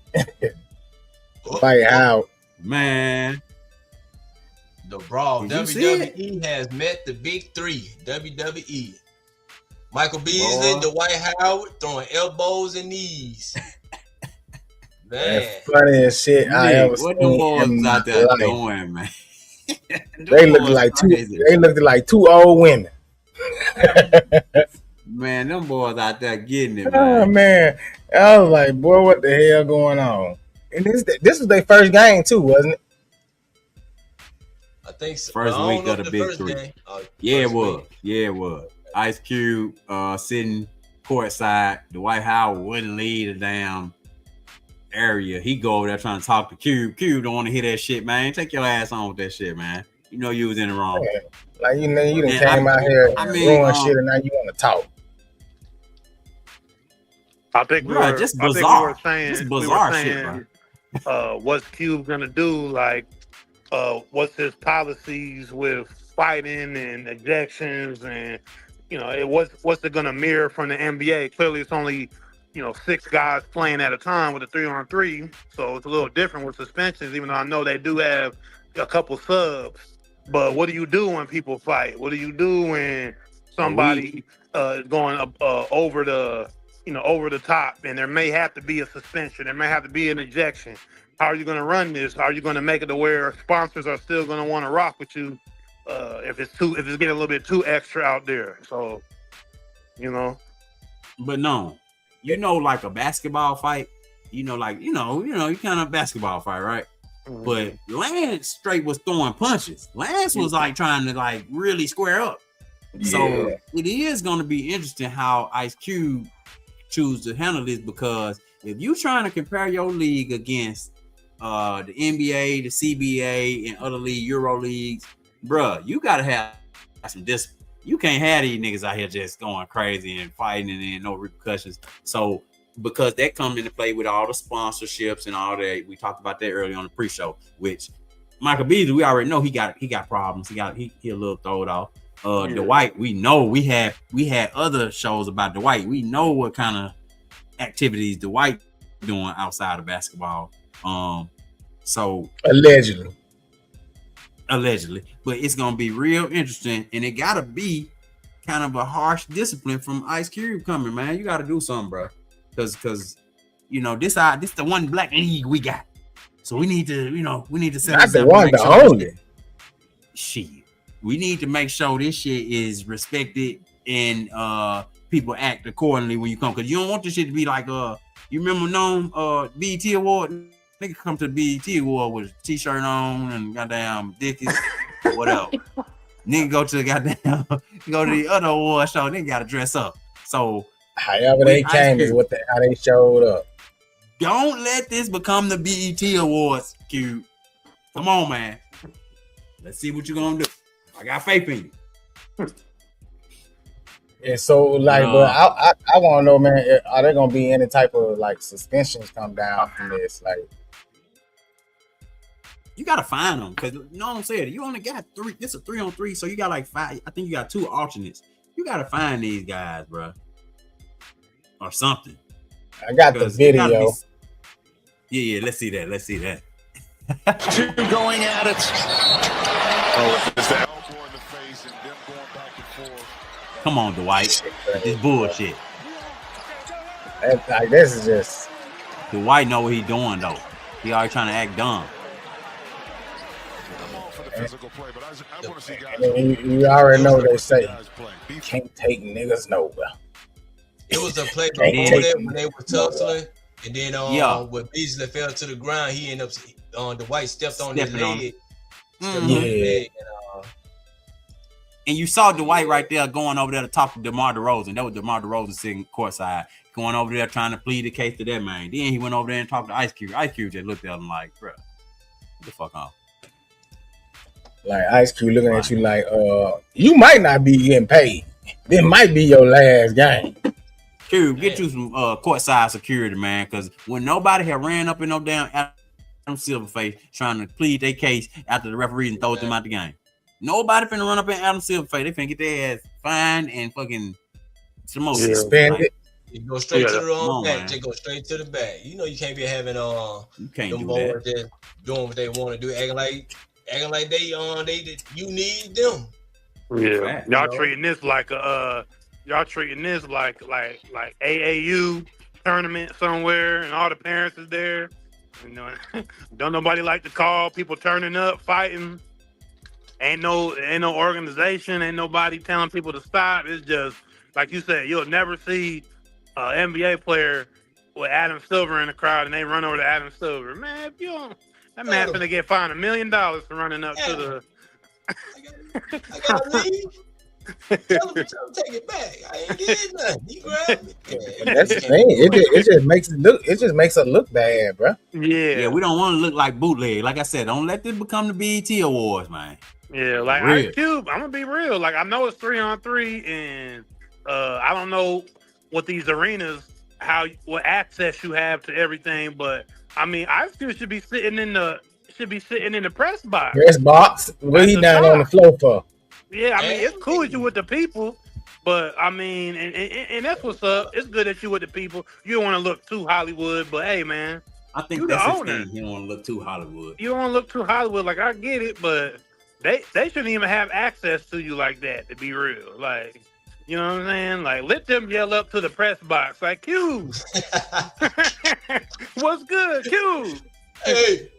Dwight Howard. Man. The Brawl. Did you see WWE has met the big three. WWE. Michael Beasley, Dwight Howard throwing elbows and knees. Man. That's funny as shit I ever seen. What them boys in out there life. doing, man? They looked like two. They looked like two old women. Man, them boys out there getting it, Oh man. man, I was like, boy, what the hell going on? And this was their first game too, wasn't it? I think so. First I don't week know of if the big three. game. Yeah, it First was. week. Yeah, it was. Ice Cube sitting courtside. Dwight Howard wouldn't leave the damn area. He go over there trying to talk to Cube. Cube don't want to hear that shit, man. Take your ass on with that shit, man. You know you was in the wrong. Yeah. Like you done Man, came out here and ruined shit, and now you want to talk. I think we Bro, were, just I think bizarre. we were saying, Just we were bizarre shit, saying, what's Cube gonna do? Like, what's his policies with fighting and ejections, and what's it gonna mirror from the NBA? Clearly, it's only 6 guys playing at a time with a 3-on-3, so it's a little different with suspensions. Even though I know they do have a couple subs, but what do you do when people fight? What do you do when somebody is going over the top, and there may have to be a suspension, there may have to be an ejection? How are you going to run this? How are you going to make it to where sponsors are still going to want to rock with you if it's getting a little bit too extra out there? So You know. But no, like a basketball fight, you kind of basketball fight, right? But Lance straight was throwing punches. Lance was like trying to like really square up. So it is going to be interesting how Ice Cube choose to handle this, because if you trying to compare your league against the NBA, the CBA, and other league, Euro leagues, bruh, you gotta have some discipline. You can't have these niggas out here just going crazy and fighting and then no repercussions. So because that comes into play with all the sponsorships and all that, we talked about that earlier on the pre-show. Which Michael Beasley, we already know he got problems. He a little throwed off. Dwight, we know we had other shows about Dwight. We know what kind of activities Dwight doing outside of basketball. So allegedly, but it's gonna be real interesting, and it gotta be kind of a harsh discipline from Ice Cube coming, man. You gotta do something, bro, because this the one black league we got, so we need to set not the one, the only. Shit, we need to make sure this shit is respected and people act accordingly when you come, because you don't want this shit to be like you remember BET Award. Nigga come to the BET Award with a t-shirt on and goddamn dickies or whatever. Nigga go to the other award show, nigga gotta dress up. So however they came is how they showed up. Don't let this become the BET Awards, Q. Come on, man. Let's see what you're gonna do. I got faith in you. And so, like, but I want to know, man, are there gonna be any type of like suspensions come down from this? Like, you gotta find them, because you know what I'm saying. You only got 3. This is a 3-on-3, so you got like 5. I think you got 2 alternates. You gotta find these guys, bro, or something. I got the video. Yeah. Let's see that. Two going at it. Oh, it's the elbow in the face and them going back and forth. Come on, Dwight. This bullshit. Like, this is just. Dwight know what he doing though. He already trying to act dumb. You already know what they say. You can't take niggas nowhere. It was a play before that when they were tussling, and then when Beasley fell to the ground, he ended up Dwight stepped on his leg. And you saw Dwight right there going over there to talk to DeMar DeRozan. That was DeMar DeRozan sitting courtside, going over there trying to plead the case to that man. Then he went over there and talked to Ice Cube. Ice Cube just looked at him like, bro, get the fuck off. Like Ice Cube looking at you like, you might not be getting paid. This might be your last game. Cube, get you some courtside security, man, because when nobody had ran up in no damn Adam Silverface trying to plead their case after the referee and throw them out the game. Nobody finna run up in Adam Silverface. They finna get their ass fined and fucking suspended. You go straight to the back. Just go straight to the back. You know you can't be having you can't do that. Just doing what they want to do, acting like they you need them. Yeah, y'all treating this like AAU tournament somewhere, and all the parents is there. You know, don't nobody like to call people turning up, fighting. Ain't no organization, ain't nobody telling people to stop. It's just like you said, you'll never see an NBA player with Adam Silver in the crowd and they run over to Adam Silver. Man, if you don't, that man's gonna get fined $1 million for running up to the. I gotta leave. Tell him to take it back. I ain't did nothing. He grabbed me. That's the thing. It just makes it look. It just makes it look bad, bro. Yeah. We don't want to look like bootleg. Like I said, don't let this become the BET Awards, man. Yeah, like Ice Cube, I'm gonna be real. Like I know it's 3-on-3, and I don't know what these arenas, what access you have to everything, but I mean, Ice Cube should be sitting in the press box. Press box. What he down on the floor for? Yeah, I mean, it's cool that you with the people, but I mean, and that's what's up. It's good that you with the people. You don't want to look too Hollywood, but hey, man, I think that's his thing. You don't want to look too Hollywood. You don't want to look too Hollywood. Like I get it, but they shouldn't even have access to you like that. To be real, like. You know what I'm saying? Like, let them yell up to the press box, like, Q. What's good, Q? Hey.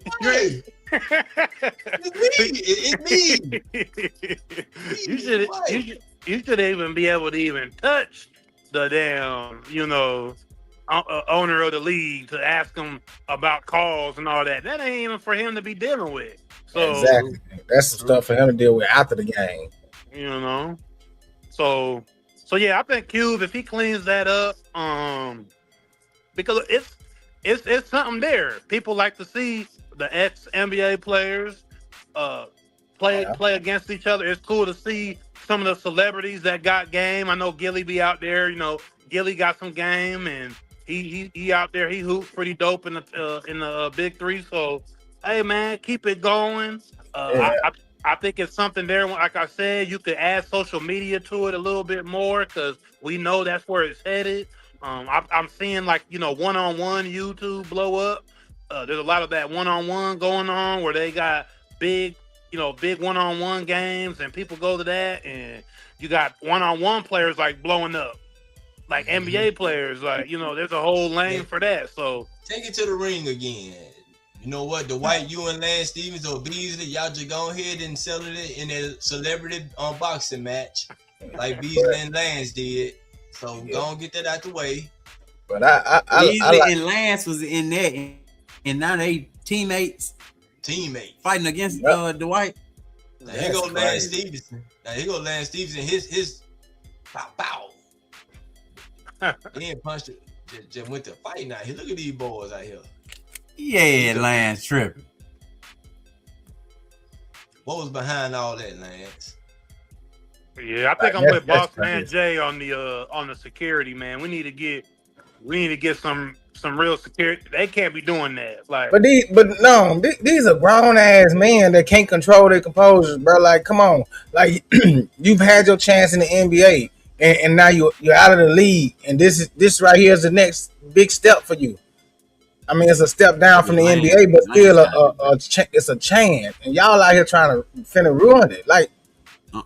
It's me. You should even be able to even touch the damn, owner of the league to ask him about calls and all that. That ain't even for him to be dealing with. So, Exactly. That's the stuff for him to deal with after the game. you know, so, yeah, I think Cube, if he cleans that up, because it's something there. People like to see the ex NBA players uh play against each other. It's cool to see some of the celebrities that got game. I know Gilly be out there. Gilly got some game, and he out there. He hoops pretty dope in the big three. So, hey man, keep it going. Yeah. I think it's something there. Like I said, you could add social media to it a little bit more because we know that's where it's headed. I'm seeing like one-on-one YouTube blow up. There's a lot of that one-on-one going on where they got big one-on-one games and people go to that, and you got one-on-one players like blowing up, like NBA players. Like there's a whole lane for that. So take it to the ring again. You know what? Dwight, you and Lance Stevens or Beasley, y'all just go ahead and settle it in a celebrity boxing match like Beasley and Lance did. So go and get that out the way. But I Beasley like, and Lance was in there, and now they teammates fighting against Dwight. Now here go Lance Stevenson. His pow. He ain't punched it. Just went to fight now. Here, look at these boys out here. Yeah, Lance tripping. What was behind all that, Lance? Yeah, I think I'm with Boss Man Jay on the security, man. We need to get some real security. They can't be doing that. Like, these are grown ass men that can't control their composure, bro. Like, come on, like you've had your chance in the NBA, and now you're out of the league, and this right here is the next big step for you. I mean, it's a step down from the NBA, but still it's a chance, and y'all out here trying to finna ruin it. Like,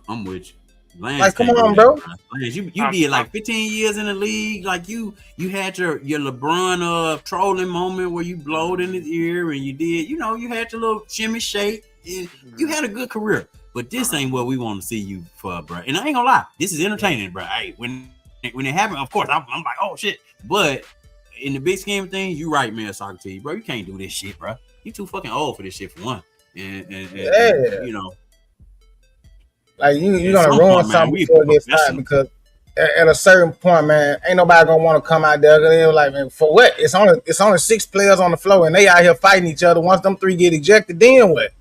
I'm with you. Lance, like, come on, bro. Lance, you did like 15 years in the league. Like you had your LeBron trolling moment where you blowed in his ear, and you did, you had your little shimmy shake. And you had a good career, but this ain't what we want to see you for, bro. And I ain't gonna lie, this is entertaining, bro. Hey, when it happened, of course, I'm like, oh shit. But in the big scheme of things, you right, man, Socrates, bro. You can't do this shit, bro. You too fucking old for this shit for one. And like you're gonna ruin something before it gets time, because at a certain point, man, ain't nobody gonna want to come out there. They're like, man, for what? It's only 6 players on the floor, and they out here fighting each other. Once them 3 get ejected, then what?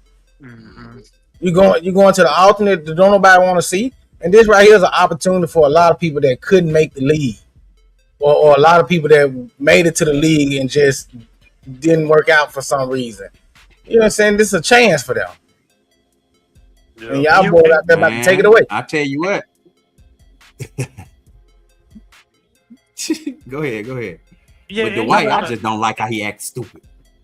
Mm-hmm. You going to the alternate that don't nobody want to see, and this right here is an opportunity for a lot of people that couldn't make the league, or a lot of people that made it to the league and just didn't work out for some reason. You know what I'm saying? This is a chance for them. Yeah. And y'all boys out there about to take it away. I tell you what. Go ahead. Yeah, but Dwight, I just don't like how he acts stupid.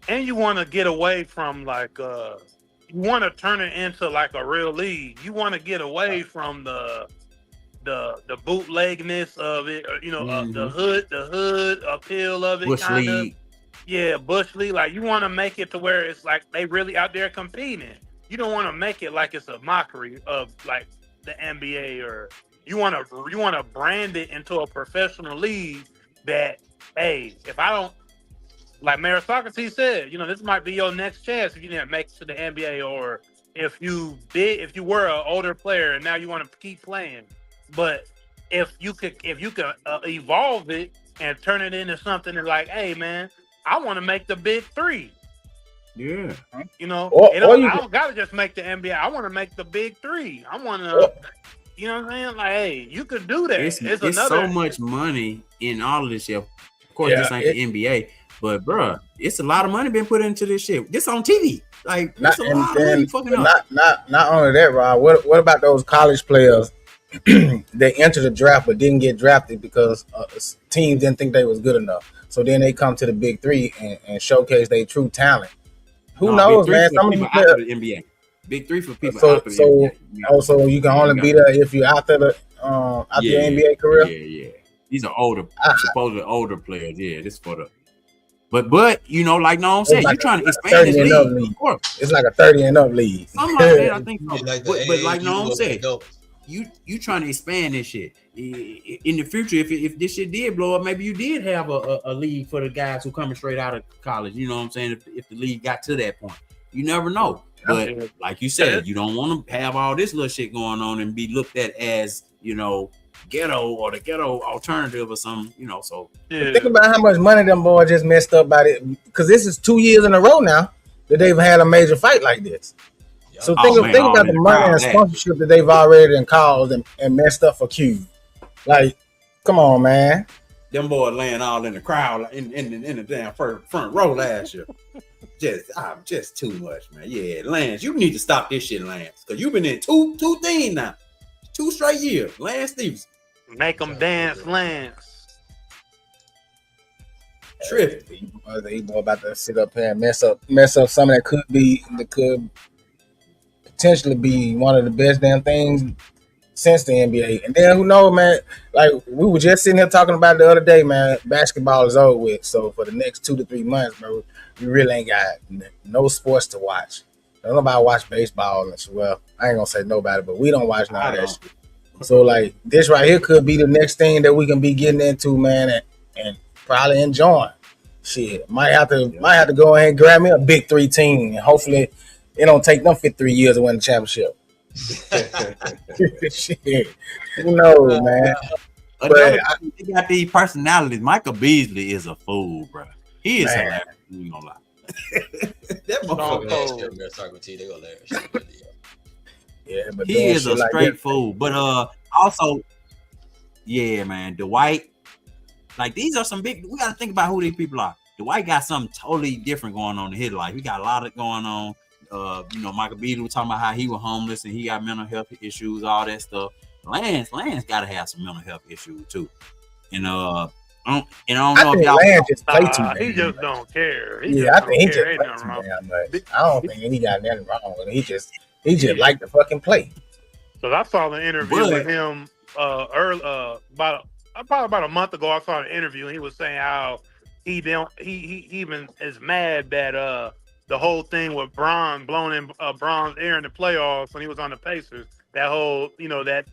And you want to get away from like you want to turn it into like a real league. You want to get away from the bootlegness of it, the hood appeal of it. Bush League. Yeah, Bush League. Like, you want to make it to where it's like they really out there competing. You don't want to make it like it's a mockery of like the NBA, or you want to brand it into a professional league that, hey, if I don't, like Mayor Socrates said, this might be your next chance if you didn't make it to the NBA, or if you were an older player and now you want to keep playing. But if you could evolve it and turn it into something that's like, hey man, I want to make the big 3. Yeah. I don't gotta just make the NBA. I want to make the big 3. I want to, you know what I'm saying? Like, hey, you could do that. It's so much money in all of this shit. Of course, this ain't the NBA, but bro, it's a lot of money being put into this shit. This on TV. Like, it's a lot of money fucking up. Not only that, Rob. What about those college players that entered the draft but didn't get drafted because teams didn't think they was good enough? So then they come to the big 3 and showcase their true talent. Who knows, man? Some of these players, the NBA. Big 3 for people. So you can only be there if you're after the NBA career. Yeah. These are supposedly older players. Yeah, this for the. But like Noam said, you're trying to expand this league. It's like a 30 and up league. Something like that, I think. But like Noam said, you trying to expand this shit in the future. If this shit did blow up, maybe you did have a league for the guys who coming straight out of college. You know what I'm saying? If the league got to that point, you never know. But like you said, you don't want to have all this little shit going on and be looked at as, you know, ghetto or the ghetto alternative or something, you know. So think about how much money them boys just messed up by it, because this is 2 years in a row now that they've had a major fight like this. So think about the money and sponsorship that they've already caused and messed up for Q. Like, come on, man. Them boys laying all in the crowd in the damn front row last year. Just too much, man. Yeah, Lance, you need to stop this shit, Lance, because you've been in two things now, 2 straight years. Lance Stevens, make them dance, Lance. Tripping. They about to sit up here and mess up something that could potentially be one of the best damn things since the NBA. And then who knows, man? Like we were just sitting here talking about the other day, man. Basketball is over with. So for the next 2 to 3 months, bro, we really ain't got no sports to watch. Nobody watch baseball. Well, I ain't gonna say nobody, but we don't watch none of that shit. So like this right here could be the next thing that we can be getting into, man, and probably enjoying. Shit, might have to go ahead and grab me a big 3 team, and hopefully it don't take them 53 years to win the championship. Shit, who knows, man? They got these personalities. Michael Beasley is a fool, bro. He is hilarious. You ain't gonna lie. That motherfucker. Yeah, but he is a straight fool. But also, yeah, man, Dwight. Like these are some big. We got to think about who these people are. Dwight got something totally different going on in his life. He got a lot of going on. You know, Michael Beasley was talking about how he was homeless and he got mental health issues, all that stuff. Lance got to have some mental health issues too. And I don't know if y'all. Lance just play too much. He just don't care. I think he just play too much. I don't think he got nothing wrong with it. He just like to fucking play. So I saw the interview with him about a month ago. I saw an interview and he was saying how he even is mad that the whole thing with Braun blowing in Braun's ear in the playoffs when he was on the Pacers. That whole, you know, that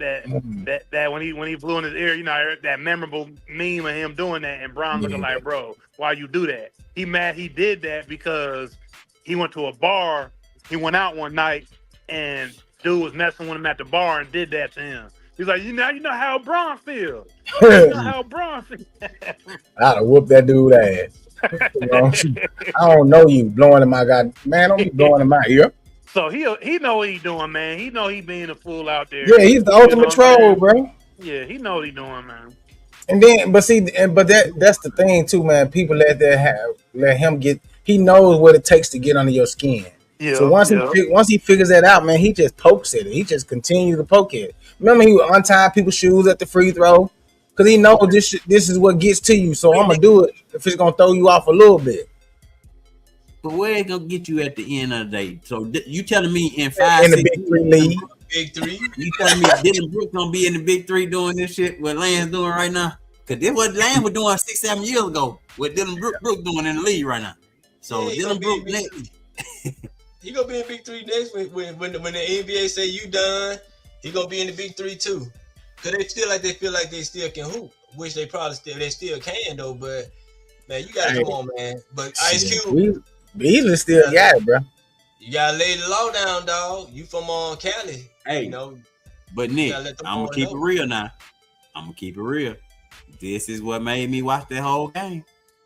when he blew in his ear, you know, that memorable meme of him doing that and Braun looking like, bro, why you do that? He mad he did that because he went to a bar. He went out one night and dude was messing with him at the bar and did that to him. He's like, you know how Braun feels. You know how Braun feels. I'd have whooped that dude ass. I don't know you blowing in my god, man. Don't be blowing in my ear. So he know what he doing, man. He know he being a fool out there. Yeah, he's the ultimate troll, bro. Yeah, he know what he doing, man. And then, but that's the thing too, man. People let him get. He knows what it takes to get under your skin. Yeah. So once he figures that out, man, he just pokes at it. He just continues to poke at it. Remember, he would untie people's shoes at the free throw because he knows this is what gets to you. So I'm gonna do it if it's gonna throw you off a little bit. But where it gonna get you at the end of the day? So you telling me in 5 in the Big 3 league? Big 3? You telling me Dylan Brooks gonna be in the Big 3 doing this shit? What Lance doing right now? Because this what Lance was doing 6-7 years ago. What Dylan Brooks doing in the league right now? So Dylan Brooks next. He gonna be in Big 3 next when the NBA say you done. He gonna be in the Big 3 too. Cause they feel like they still can hoop, which they still can though. But man, you gotta come on, man. But Ice Cube, Beasley still got it, bro. You gotta lay the law down, dog. You from Cali, hey. You know. But Nick, I'm gonna keep it real now. I'm gonna keep it real. This is what made me watch that whole game.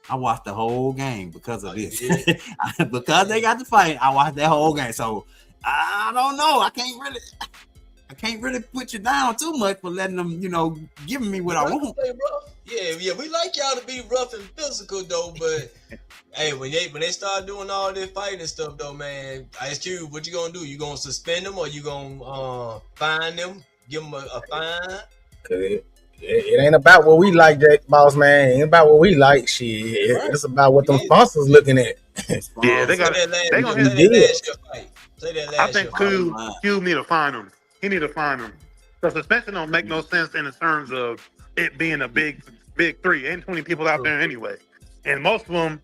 I watched the whole game because of this. Because they got the fight, I watched that whole game. So I don't know. I can't really put you down too much for letting them, you know, giving me what I want. Yeah, we like y'all to be rough and physical though, but hey, when they start doing all this fighting and stuff though, man, Ice Cube, what you gonna do? You gonna suspend them or you gonna fine them? Give them a fine? Cause it ain't about what we like, that boss man. It ain't about what we like. Shit, it's about what them sponsors looking at. Yeah, they gonna hit that fight. I think Q need to fine them. He need to fine them because suspension don't make no sense in the terms of it being a big 3. Ain't 20 people out there anyway, and most of them,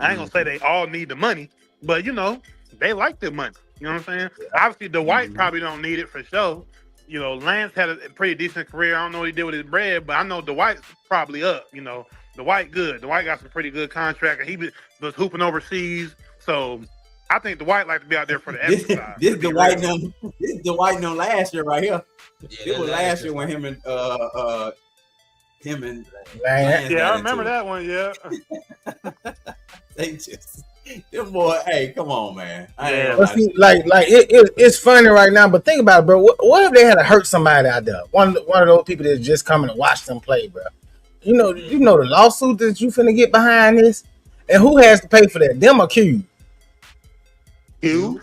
I ain't gonna say they all need the money, but you know they like the money. You know what I'm saying? Obviously, Dwight probably don't need it for sure. Lance had a pretty decent career. I don't know what he did with his bread, but I know Dwight's probably up. Dwight good. Dwight got some pretty good contract, and he was hooping overseas. So I think Dwight like to be out there for the exercise. This Dwight no last year right here. Yeah, It was last year when him and Lance. Yeah, I remember that one. Yeah. They just them boy. Hey, come on, man. But see, it's funny right now, but think about it, bro. What if they had to hurt somebody out there? One of those people that just coming to watch them play, bro. You know the lawsuit that you finna get behind this, and who has to pay for that? Them or Q? You?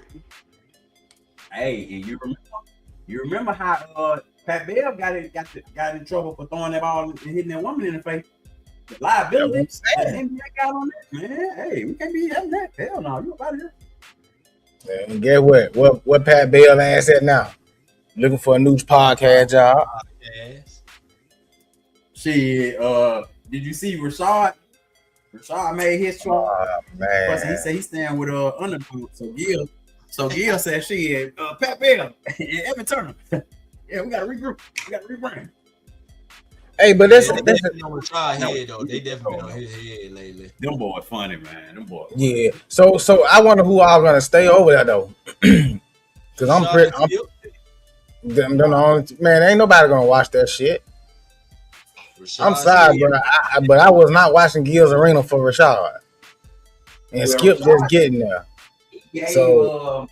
Hey, and you remember how Pat Bev got in trouble for throwing that ball and hitting that woman in the face? The liability that NBA got on that, man. Hey, we can't be having that. Hell no, you about here. And get what Pat Bev ass at now? Looking for a new podcast job. Yes. Shit, did you see Rashad? Rashad made his choice. Oh, man. Plus, he said he's staying with underdog. So Gil said she Pat Bev and Evan Turner. Yeah, we gotta regroup. We gotta rebrand. Hey, but They definitely on Rashad's head though. They definitely been on his head lately. Them boys funny, man. Them boys. Yeah. So I wonder who all gonna stay over there though. Cause I'm them the only man. Ain't nobody gonna watch that shit. I'm sorry, but I was not watching Gil's Arena for Rashad. And Skip just getting there. So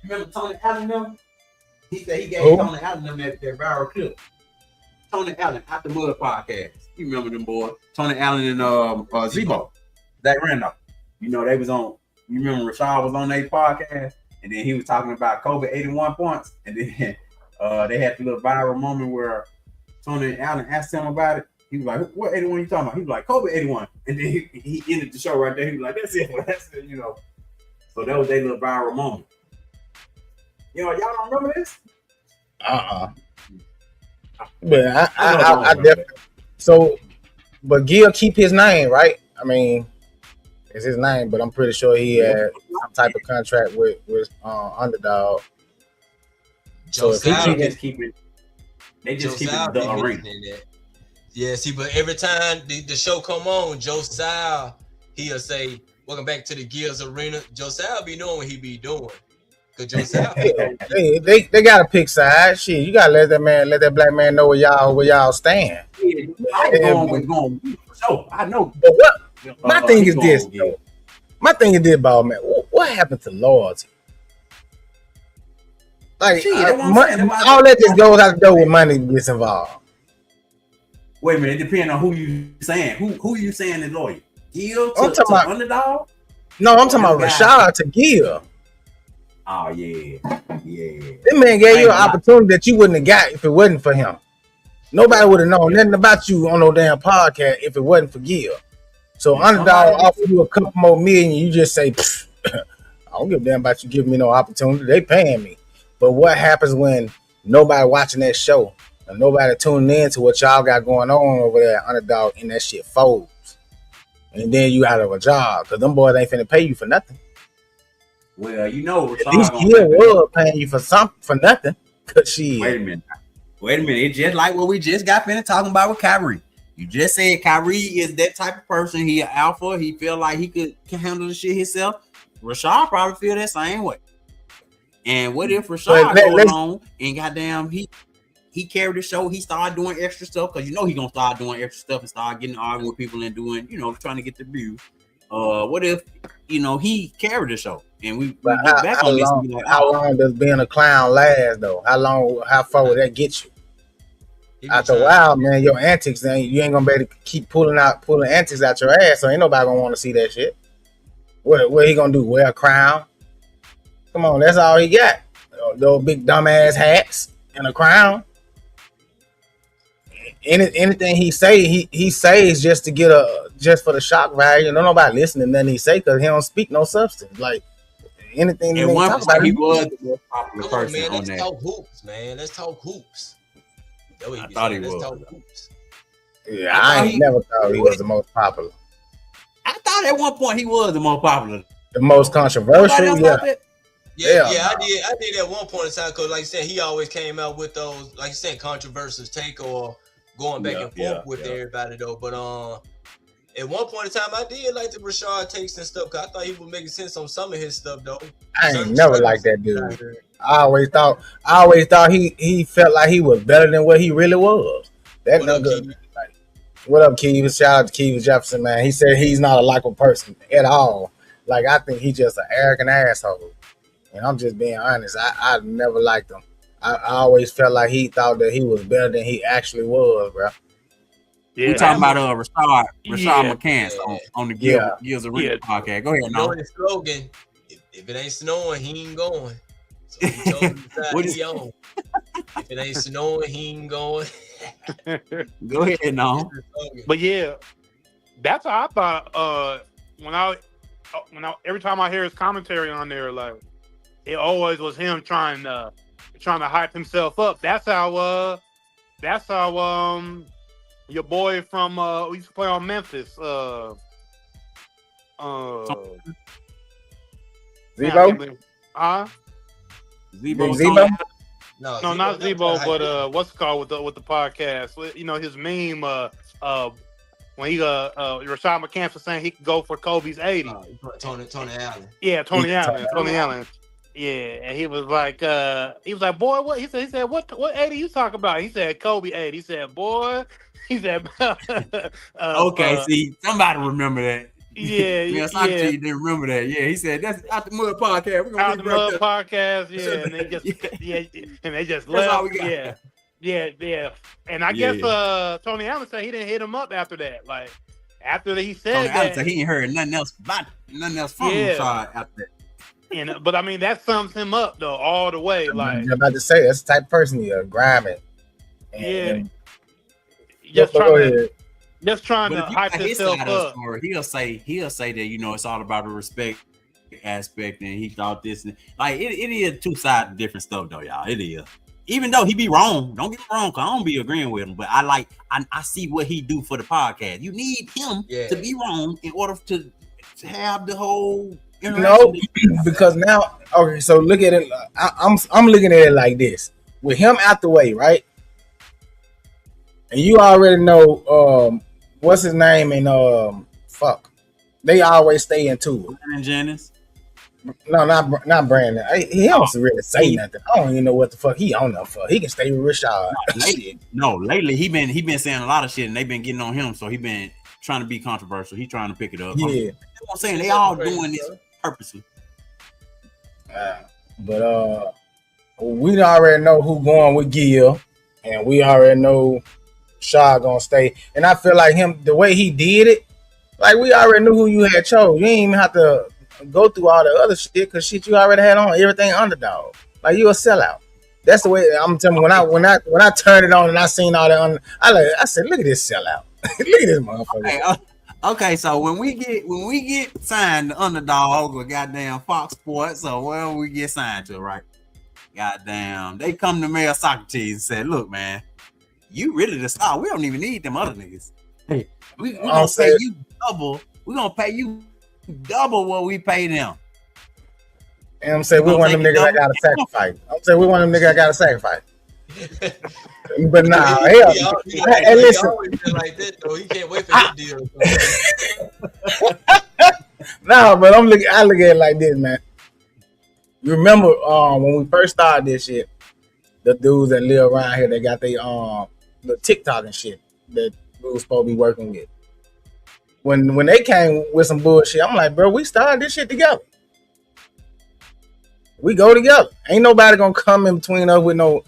remember Tony Allen them? He said he gave Tony Allen them that viral clip. Tony Allen at the Mud podcast. You remember them boys? Tony Allen and Zebo. Zach Randolph. They was on. You remember Rashad was on their podcast, and then he was talking about Kobe 81 points, and then they had the little viral moment where Tony Allen asked him about it. He was like, "What 81 you talking about?" He was like, "Kobe 81," and then he ended the show right there. He was like, "That's it." So that was their little viral moment. Y'all don't remember this? But I definitely. So, but Gil keep his name, right? I mean, it's his name, but I'm pretty sure he had some type of contract with Underdog. So if he just keep it, they just keep it the arena. Yeah, see, but every time the show come on, Joe Sal, he'll say, "Welcome back to the Gil's Arena." Joe Sal be knowing what he be doing. Cause Joe Sal, they gotta pick sides. Shit, you gotta let that black man know where y'all stand. Going. So I know. But what my thing is this, though. My thing is this, ball man. What happened to loyalty? Like all that just goes out the door when money gets involved. Wait a minute, it depends on who you saying. Who you saying is loyal? Gil I'm talking about Underdog? No, I'm talking about Rashad to Gil. Oh yeah. That man gave you an opportunity that you wouldn't have got if it wasn't for him. Nobody would have known nothing about you on no damn podcast if it wasn't for Gil. So Underdog offer you a couple more million, you just say, I don't give a damn about you giving me no opportunity. They paying me. But what happens when nobody watching that show and nobody tuning in to what y'all got going on over there at Underdog and that shit folds? And then you out of a job because them boys ain't finna pay you for nothing. Well, at least Gil was paying you for nothing. Cause she Wait a minute. It's just like what we just got finished talking about with Kyrie. You just said Kyrie is that type of person. He an alpha. He feel like he can handle the shit himself. Rashad probably feel that same way. And what if Rashad go along and goddamn he carried the show. He started doing extra stuff because he gonna start doing extra stuff and start getting arguing with people and doing trying to get the views. What if he carried the show and we get back on this? And be like, how long does being a clown last though? How far would that get you? After a while, man, your antics, you ain't gonna be able to keep pulling antics out your ass. So ain't nobody gonna want to see that shit. What he gonna do? Wear a crown? Come on, that's all he got. Those big dumbass hats and a crown. Anything he says just to get just for the shock value. Nobody listening to nothing he say because he don't speak no substance. Like anything he talk about, he was the most popular person on that. Let's talk hoops, man. Let's talk hoops. I thought he was. Yeah, I ain't never thought he was the most popular. I thought at one point he was the most popular. The most controversial, Yeah, Hell yeah, no. I did at one point in time because, like I said, he always came out with those, like you said, controversial take or going back and forth with everybody though. But at one point in time, I did like the Rashad takes and stuff because I thought he was making sense on some of his stuff though. I ain't never Certain liked that stuff I dude. heard. I always thought he felt like he was better than what he really was. That What up, nigga. Keith? Like, what up, Keith? Shout out to Keith Jefferson, man. He said he's not a likable person at all. Like I think he's just an arrogant asshole. And I'm just being honest. I never liked him. I always felt like he thought that he was better than he actually was, bro. We Yeah, talking him. about Rashad Yeah. McCants Yeah. on the Yeah. Gears of Yeah. Real podcast. Go ahead, You know now. his slogan: if it ain't snowing, he ain't going. So he told him the What side is- he on. If it ain't snowing, he ain't going. Go ahead, now. But yeah, that's how I thought. When I every time I hear his commentary on there, like it always was him trying to hype himself up. That's how your boy from who used to play on Memphis. Zebo? Huh? Zebo. Zebo? No, not Zebo, but what's it called with the podcast? You know his meme. When Rashad McCants was saying he could go for Kobe's 80. Tony Allen. Yeah, Tony Yeah, Allen. Tony Allen. Yeah, and he was like, boy, what? He said, what 80 you talk about? He said, Kobe 80. He said, boy, he said, Okay, see, somebody remember that. Yeah, yeah. yeah. Didn't remember that. Yeah, he said that's out the mud podcast. We're gonna Out the leave it Mud right podcast, yeah, and they just, and they just left. all we got. Yeah. And I guess Tony Allen said he didn't hit him up after that. Like after he said Tony Allen that, said he ain't heard nothing else from Rashad after that. but I mean that sums him up though all the way. Like I'm about to say that's the type of person he is, grimy. just go ahead. trying But to if you hype got his himself side of the up. story, he'll say that it's all about the respect aspect, and he thought this like it is two sides of different stuff though, y'all. It is. Even though he be wrong, don't get me wrong, cause I don't be agreeing with him, but I see what he do for the podcast. You need him to be wrong in order to have the whole No, because now, okay, so look at it. I'm looking at it like this: with him out the way, right? And you already know what's his name and fuck. They always stay in tune. Brandon Jennings. No, not Brandon. He don't really say nothing. I don't even know what the fuck he on there for. He can stay with Rashad. Lately he been saying a lot of shit, and they've been getting on him. So he been trying to be controversial. He trying to pick it up. Yeah, I'm saying they all doing this purposely. But we already know who going with Gil, and we already know Shaw gonna stay. And I feel like him, the way he did it, like we already knew who you had chose. You ain't even have to go through all the other shit because shit you already had on everything underdog. Like you a sellout. That's the way I'm telling you. When I turned it on and I seen all that, I said, look at this sellout. Look at this motherfucker. Okay, so when we get signed to underdog or goddamn Fox Sports or wherever we get signed to, right? Goddamn, they come to Mayor Socrates and said, look, man, you really the star. We don't even need them other niggas. Hey, we gonna pay you double. We gonna pay you double what we pay them. And I'm saying we one of them niggas I gotta sacrifice. I'm saying we one of them niggas I gotta sacrifice. But nah, hell. Hey, listen. Like that, though. He can't wait for his deal. Nah, but I look at it like this, man. You remember when we first started this shit, the dudes that live around here, they got the TikTok and shit that we was supposed to be working with. When they came with some bullshit, I'm like, bro, we started this shit together. We go together. Ain't nobody gonna come in between us with no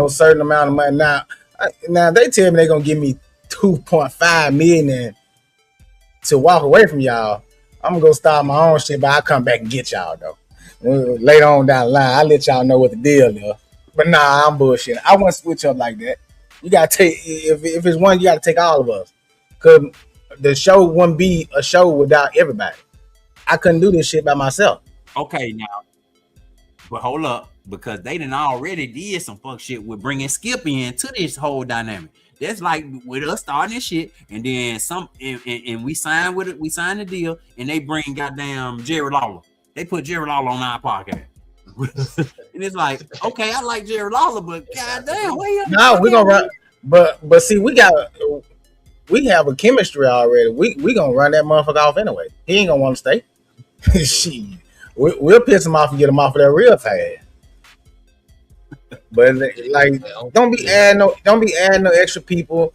certain amount of money. Now they tell me they gonna give me 2.5 million to walk away from y'all. I'm gonna go start my own shit, but I'll come back and get y'all though. Later on down the line, I'll let y'all know what the deal is. But nah, I'm bullshit. I won't switch up like that. You gotta take if it's one, you gotta take all of us. Cause the show wouldn't be a show without everybody. I couldn't do this shit by myself. Okay, now, but hold up, because they done already did some fuck shit with bringing Skip into this whole dynamic. That's like with us starting this shit, and then and we signed the deal, and they bring goddamn Jerry Lawler. They put Jerry Lawler on our podcast. And it's like, okay, I like Jerry Lawler, but goddamn, where you? No, we're gonna run. But see, we have a chemistry already. We gonna run that motherfucker off anyway. He ain't gonna want to stay. Shit, we'll piss him off and get him off of that real fast. But like, don't be adding no extra people.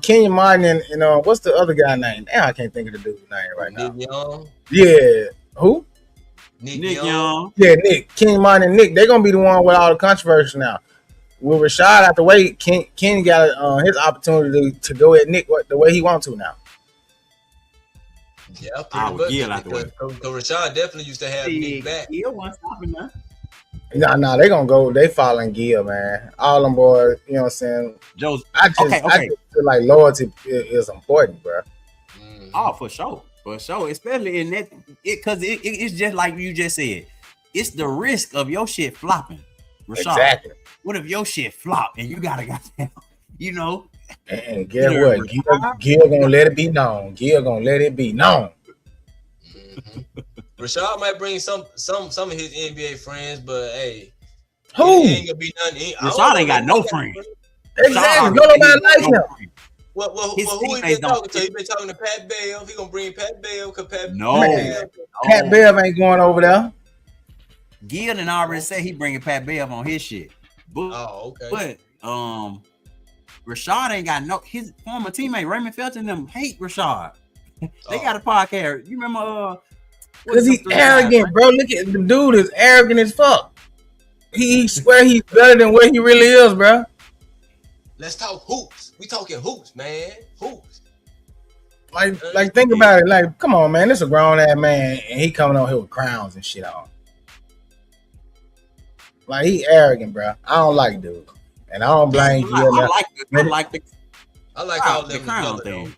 Kenyon Martin and what's the other guy name? Damn, I can't think of the dude's name right now. Nick Young. Yeah, who? Nick Nick Young. Young. Yeah, Nick. Kenyon Martin and Nick. They're gonna be the one with all the controversy now. With Rashad out the way, Ken got his opportunity to go at Nick the way he wants to now. Yeah, I would pretty yell much. out the way. Because Rashad definitely used to have Nick back. Gil wasn't stopping that. Nah, they gonna go. They following Gil, man. All them boys, you know what I'm saying. Joe's I just feel like loyalty is important, bro. Oh, for sure, especially in that, because it's just like you just said. It's the risk of your shit flopping, Rashad. Exactly. What if your shit flop and you gotta goddamn, And guess what? Gil gonna let it be known. Rashad might bring some of his NBA friends, but hey, Who? it ain't gonna be nothing. Rashad ain't got no friends. Exactly. Nobody like him. Well, who he been talking to? He been talking to Pat Bell. He gonna bring Pat Bell because Pat Bev ain't going over there. Gil and already said he bringing Pat Bev on his shit. Okay. But Rashad ain't got his former teammate Raymond Felton them hate Rashad. They got a podcast. You remember because he's arrogant, bro. Look at the dude is arrogant as fuck. He swear he's better than what he really is, bro. Let's talk hoops. We talking hoops, man. Hoops. Like think about it. Like, come on, man. This is a grown ass man, and he coming on here with crowns and shit on. Like, he arrogant, bro. I don't like dude, and I don't blame you. I like all the crown thing.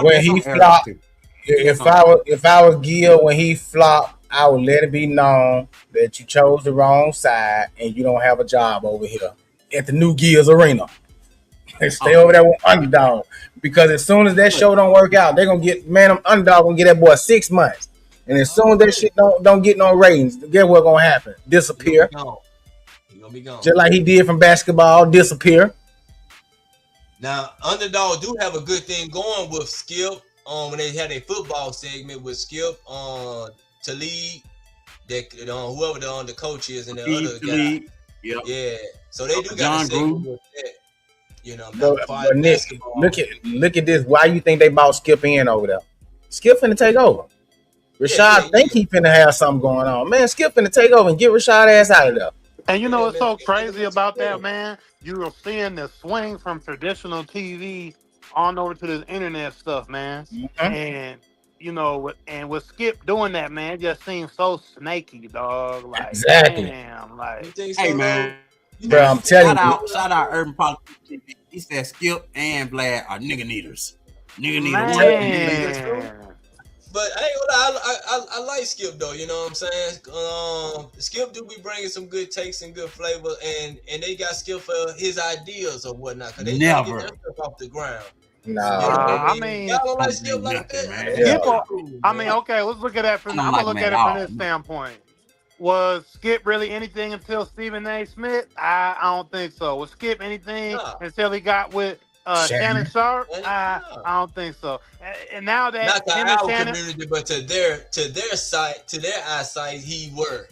When he flopped, if I was Gil, when he flopped, I would let it be known that you chose the wrong side and you don't have a job over here at the new Gil's arena. Stay over there with Underdog, because as soon as that show don't work out, they're gonna get Underdog gonna get that boy 6 months, and as soon as that shit don't get no ratings, guess what's gonna happen? Disappear. He gonna be gone. Just like he did from basketball, disappear. Now, Underdog do have a good thing going with Skip. When they had a football segment with Skip, Talib, whoever the coach is, and the other guy. Yep. Yeah. So they do got a segment with that. But Nick, look at this. Why you think they bought Skip in over there? Skip finna take over. Rashad think he finna have something going on. Man, Skip finna take over and get Rashad ass out of there. And you know what's so crazy about that, man? You are seeing the swing from traditional TV on over to this internet stuff, man. Mm-hmm. And with Skip doing that, man, it just seems so snaky, dog. Like, exactly. Damn, like, hey, man. Bro, I'm telling you. Shout out Urban Politics. He said Skip and Vlad are nigga needers. Nigga needers. But I ain't gonna lie, I like Skip though. You know what I'm saying? Skip do be bringing some good takes and good flavor, and they got Skip for his ideas or whatnot. Cause they never get that stuff off the ground. I mean, y'all don't like Skip like that. I mean, okay, let's look at that from. I'm gonna look at it from this standpoint. Was Skip really anything until Stephen A. Smith? I don't think so. Was Skip anything until he got with Shannon Sharp? I don't think so. And now that not to our community, but to their side, to their eyesight, he were.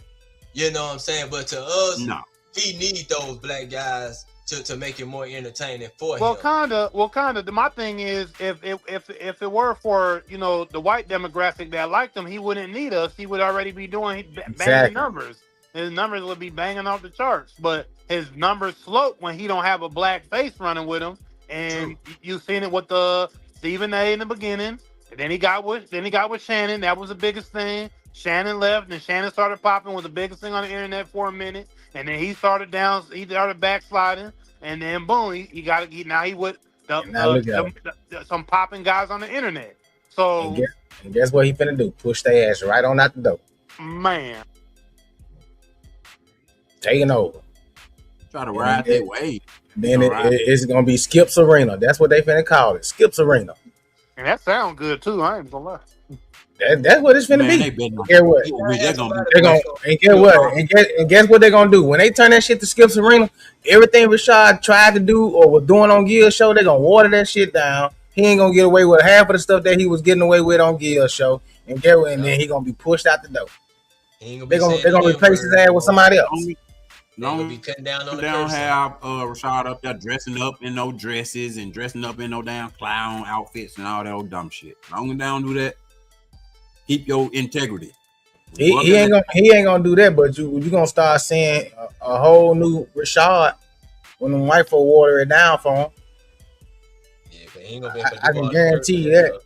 You know what I'm saying? But to us, he need those black guys to make it more entertaining for him. Well, kinda. My thing is, if it were for the white demographic that liked him, he wouldn't need us. He would already be doing banging numbers. His numbers would be banging off the charts. But his numbers slope when he don't have a black face running with him. And you've seen it with the Stephen A. in the beginning. And then he got with Shannon. That was the biggest thing. Shannon left, and Shannon started popping, was the biggest thing on the internet for a minute. And then he started backsliding, and then boom, he with some popping guys on the internet. So and guess what he finna do? Push their ass right on out the door. Man, taking over. Try to ride that way. Then it's gonna be Skip's Arena. That's what they finna call it, Skip's Arena. And that sounds good too. I ain't gonna lie. That's what it's finna Man, be. they better not. Get what? They're gonna be They gonna pushing. and get what? And guess what they gonna do when they turn that shit to Skip's Arena? Everything Rashad tried to do or was doing on Gill's show, they gonna water that shit down. He ain't gonna get away with half of the stuff that he was getting away with on Gill's show, and get what? And then he gonna be pushed out the door. They gonna replace his ass with somebody else. They gonna be cutting down on the They don't curse. have Rashad up there dressing up in no dresses and dressing up in no damn clown outfits and all that old dumb shit. Long as they don't do that, keep your integrity. He ain't gonna do that, but you gonna start seeing a whole new Rashad when the white folk water it down for him. Yeah, but he ain't gonna be able to I do can all the guarantee you curse that.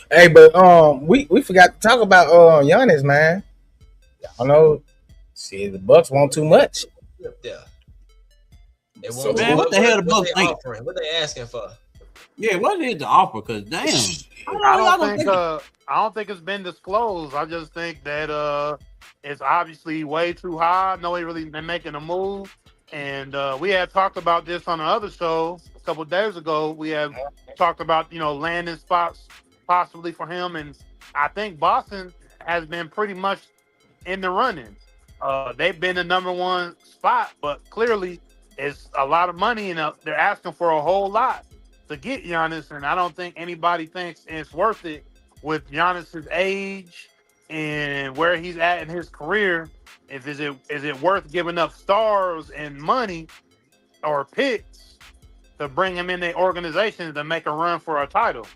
Hey, but we forgot to talk about Giannis, man. I know. See, the Bucks want too much. Yeah. They So, want Man, what the hell the Bucks think? offering? What they asking for? Yeah, what is the offer? Cause damn, I don't think it's been disclosed. I just think that it's obviously way too high. No one really been making a move. And we had talked about this on the other show a couple of days ago. We have talked about, landing spots possibly for him. And I think Boston has been pretty much in the running. They've been the number one spot, but clearly it's a lot of money and they're asking for a whole lot to get Giannis. And I don't think anybody thinks it's worth it with Giannis's age and where he's at in his career. Is it worth giving up stars and money or picks to bring him in the organization to make a run for a title?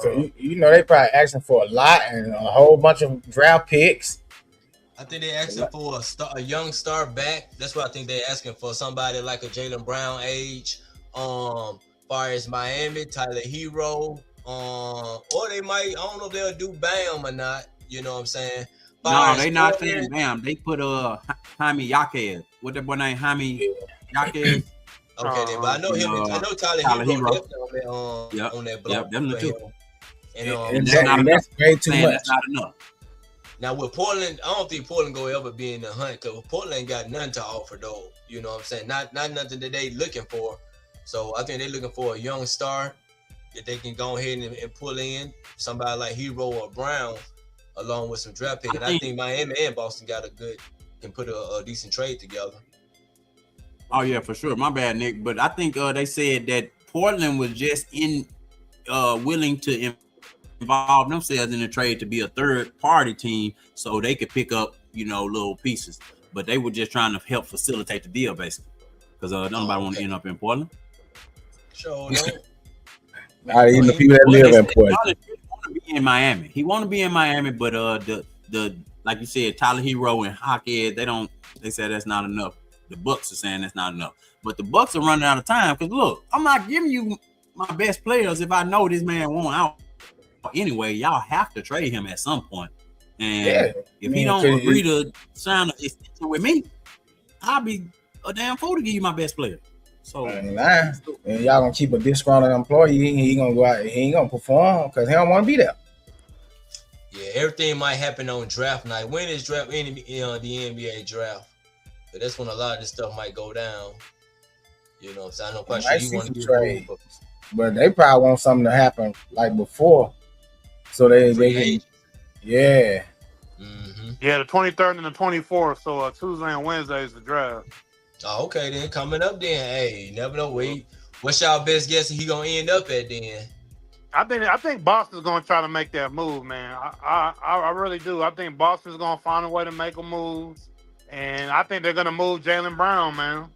So they probably asking for a lot and a whole bunch of draft picks. I think they're asking for a young star back. That's what I think they're asking for. Somebody like a Jaylen Brown age. Far as Miami, Tyler Hero. Or they might, I don't know if they'll do Bam or not. You know what I'm saying? No, they not saying Bam. They put Jaime Jaquez. What that boy name? Jaime Jaquez. Okay, then, but I know him. I know Tyler Hero definitely on that block. Yep, them the two. And that's way too much. That's not enough. Now with Portland, I don't think Portland go ever be in the hunt because Portland ain't got nothing to offer though. You know what I'm saying? Not nothing that they looking for. So I think they're looking for a young star that they can go ahead and pull in somebody like Hero or Brown, along with some draft pick. And I think Miami and Boston can put a decent trade together. Oh yeah, for sure. My bad, Nick. But I think they said that Portland was just willing to involve themselves in the trade to be a third party team so they could pick up, little pieces. But they were just trying to help facilitate the deal, basically. Because nobody want to end up in Portland. Sure, no. Not even the people that live in Portland. He want to be in Miami. He want to be in Miami, but the like you said, Tyler Hero and Jaquez, they said that's not enough. The Bucks are saying that's not enough. But the Bucks are running out of time because look, I'm not giving you my best players if I know this man won't out. Anyway, y'all have to trade him at some point. And if he don't agree to sign an extension with me, I'll be a damn fool to give you my best player. So and y'all gonna keep a disgruntled employee. He gonna go out. He ain't gonna perform because he don't want to be there. Yeah, everything might happen on draft night. When is draft in the NBA draft? But that's when a lot of this stuff might go down. You know, so I know quite sure you want to trade, but they probably want something to happen like before, so they can, yeah. Mm-hmm. Yeah, the 23rd and the 24th. So Tuesday and Wednesday is the draft. Oh, okay, then coming up then. Hey, you never know. What's y'all best guess he gonna end up at then? I think Boston's gonna try to make that move, man. I really do. I think Boston's gonna find a way to make a move, and I think they're gonna move Jaylen Brown, man.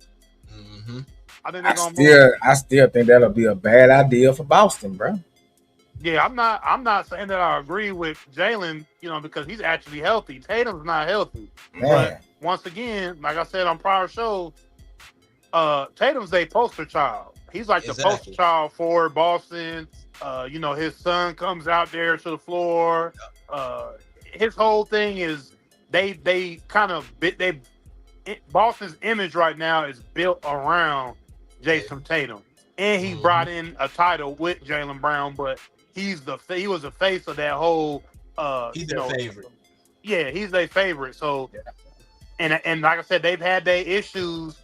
Mm-hmm. I think they're gonna move. I still think that'll be a bad idea for Boston, bro. Yeah, I'm not saying that I agree with Jaylen, because he's actually healthy. Tatum's not healthy. Man. But once again, like I said on prior shows, Tatum's a poster child. He's like the poster child for Boston. His son comes out there to the floor. His whole thing is Boston's image right now is built around Jason Tatum, and he brought in a title with Jaylen Brown, but he was the face of that whole. He's their favorite. Yeah, he's their favorite. So, and like I said, they've had their issues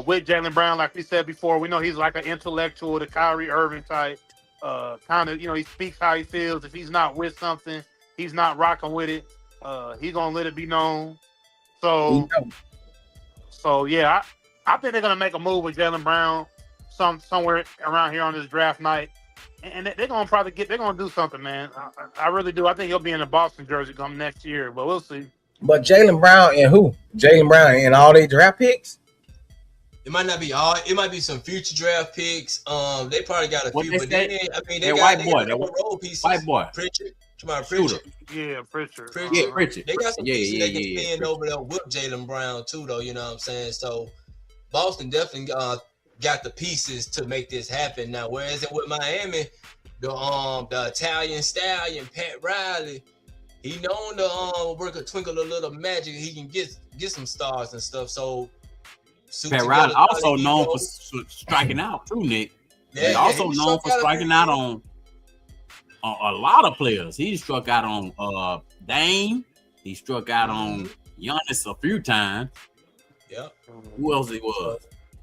with Jaylen Brown. Like we said before, we know he's like an intellectual, the Kyrie Irving type. kind of, he speaks how he feels. If he's not with something, he's not rocking with it. He's gonna let it be known. We So, know. yeah, I think they're gonna make a move with Jalen Brown, somewhere around here on this draft night, and they're gonna they're gonna do something, man. I really do. I think he'll be in a Boston jersey come next year, but we'll see. But Jalen Brown and who? Jalen Brown and all their draft picks? It might not be all. It might be some future draft picks. They probably got a What few, they but say? they That got white they boy, got that more role pieces. white boy. Pritchard, come on, Shooter. Pritchard. Yeah, Pritchard. Pritchard. Yeah, Pritchard. They got some Yeah, pieces yeah, they can yeah, spend Pritchard. over there with Jalen Brown too, though. You know what I'm saying? So Boston definitely got the pieces to make this happen. Now, whereas with Miami, the Italian stallion Pat Riley, he known to work a twinkle a little magic. He can get some stars and stuff. So Pat Riley also known for striking out too, Nick. Yeah, He's also he known struck for out a striking few out times. on a lot of players. He struck out on Dame. He struck out on Giannis a few times. Yep. Who else it was?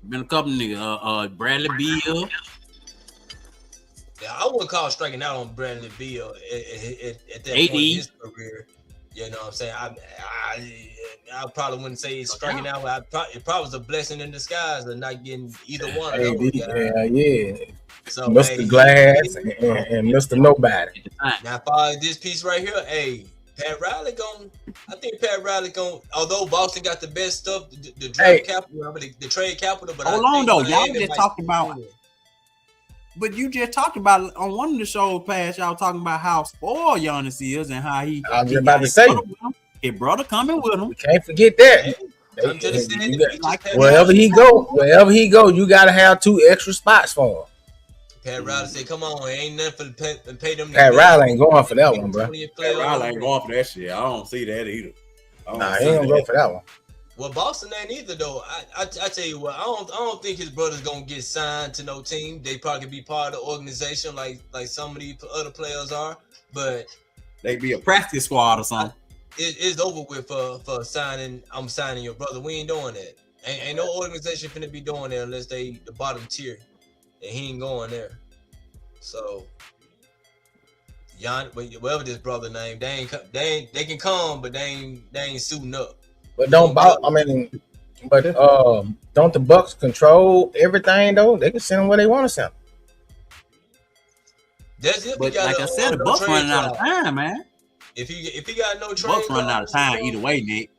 Been a couple niggas. Bradley Beal. Yeah, I wouldn't call striking out on Bradley Beal at that AD. point in his career. You know what I'm saying? I probably wouldn't say he's striking out. It probably was a blessing in disguise of not getting either one of those guys. Yeah. So, Mr. hey, Glass and Mr. Nobody. now, for this piece right here, hey, Pat Riley I think Pat Riley although Boston got the best stuff, the draft capital, the trade capital, but hold on though, y'all just talked about. But you just talked about on one of the shows past, y'all talking about how spoiled Giannis is and how he. I was about to say, his brother coming with him. We can't forget that. Come to the city, Wherever he go, you gotta have 2 extra spots for him. Pat Riley said, "Come on, ain't nothing for pay them." Pat Riley ain't going for that one, bro. Pat Riley ain't going for that shit. I don't see that either. Nah, he ain't gonna go for that one. Well, Boston ain't either though. I tell you what, I don't think his brother's gonna get signed to no team. They probably could be part of the organization like some of these other players are, but they be a practice squad or something. It's over with for signing. I'm signing your brother. We ain't doing that. Ain't no organization finna be doing that unless they the bottom tier, and he ain't going there. So, whatever this brother name, they can come, but they ain't suiting up. But don't the Bucks control everything though? They can send them where they want to send them. That's if but like I said, the Bucks running out of time, man. If he got no trade, Bucks running out of time either way, Nick.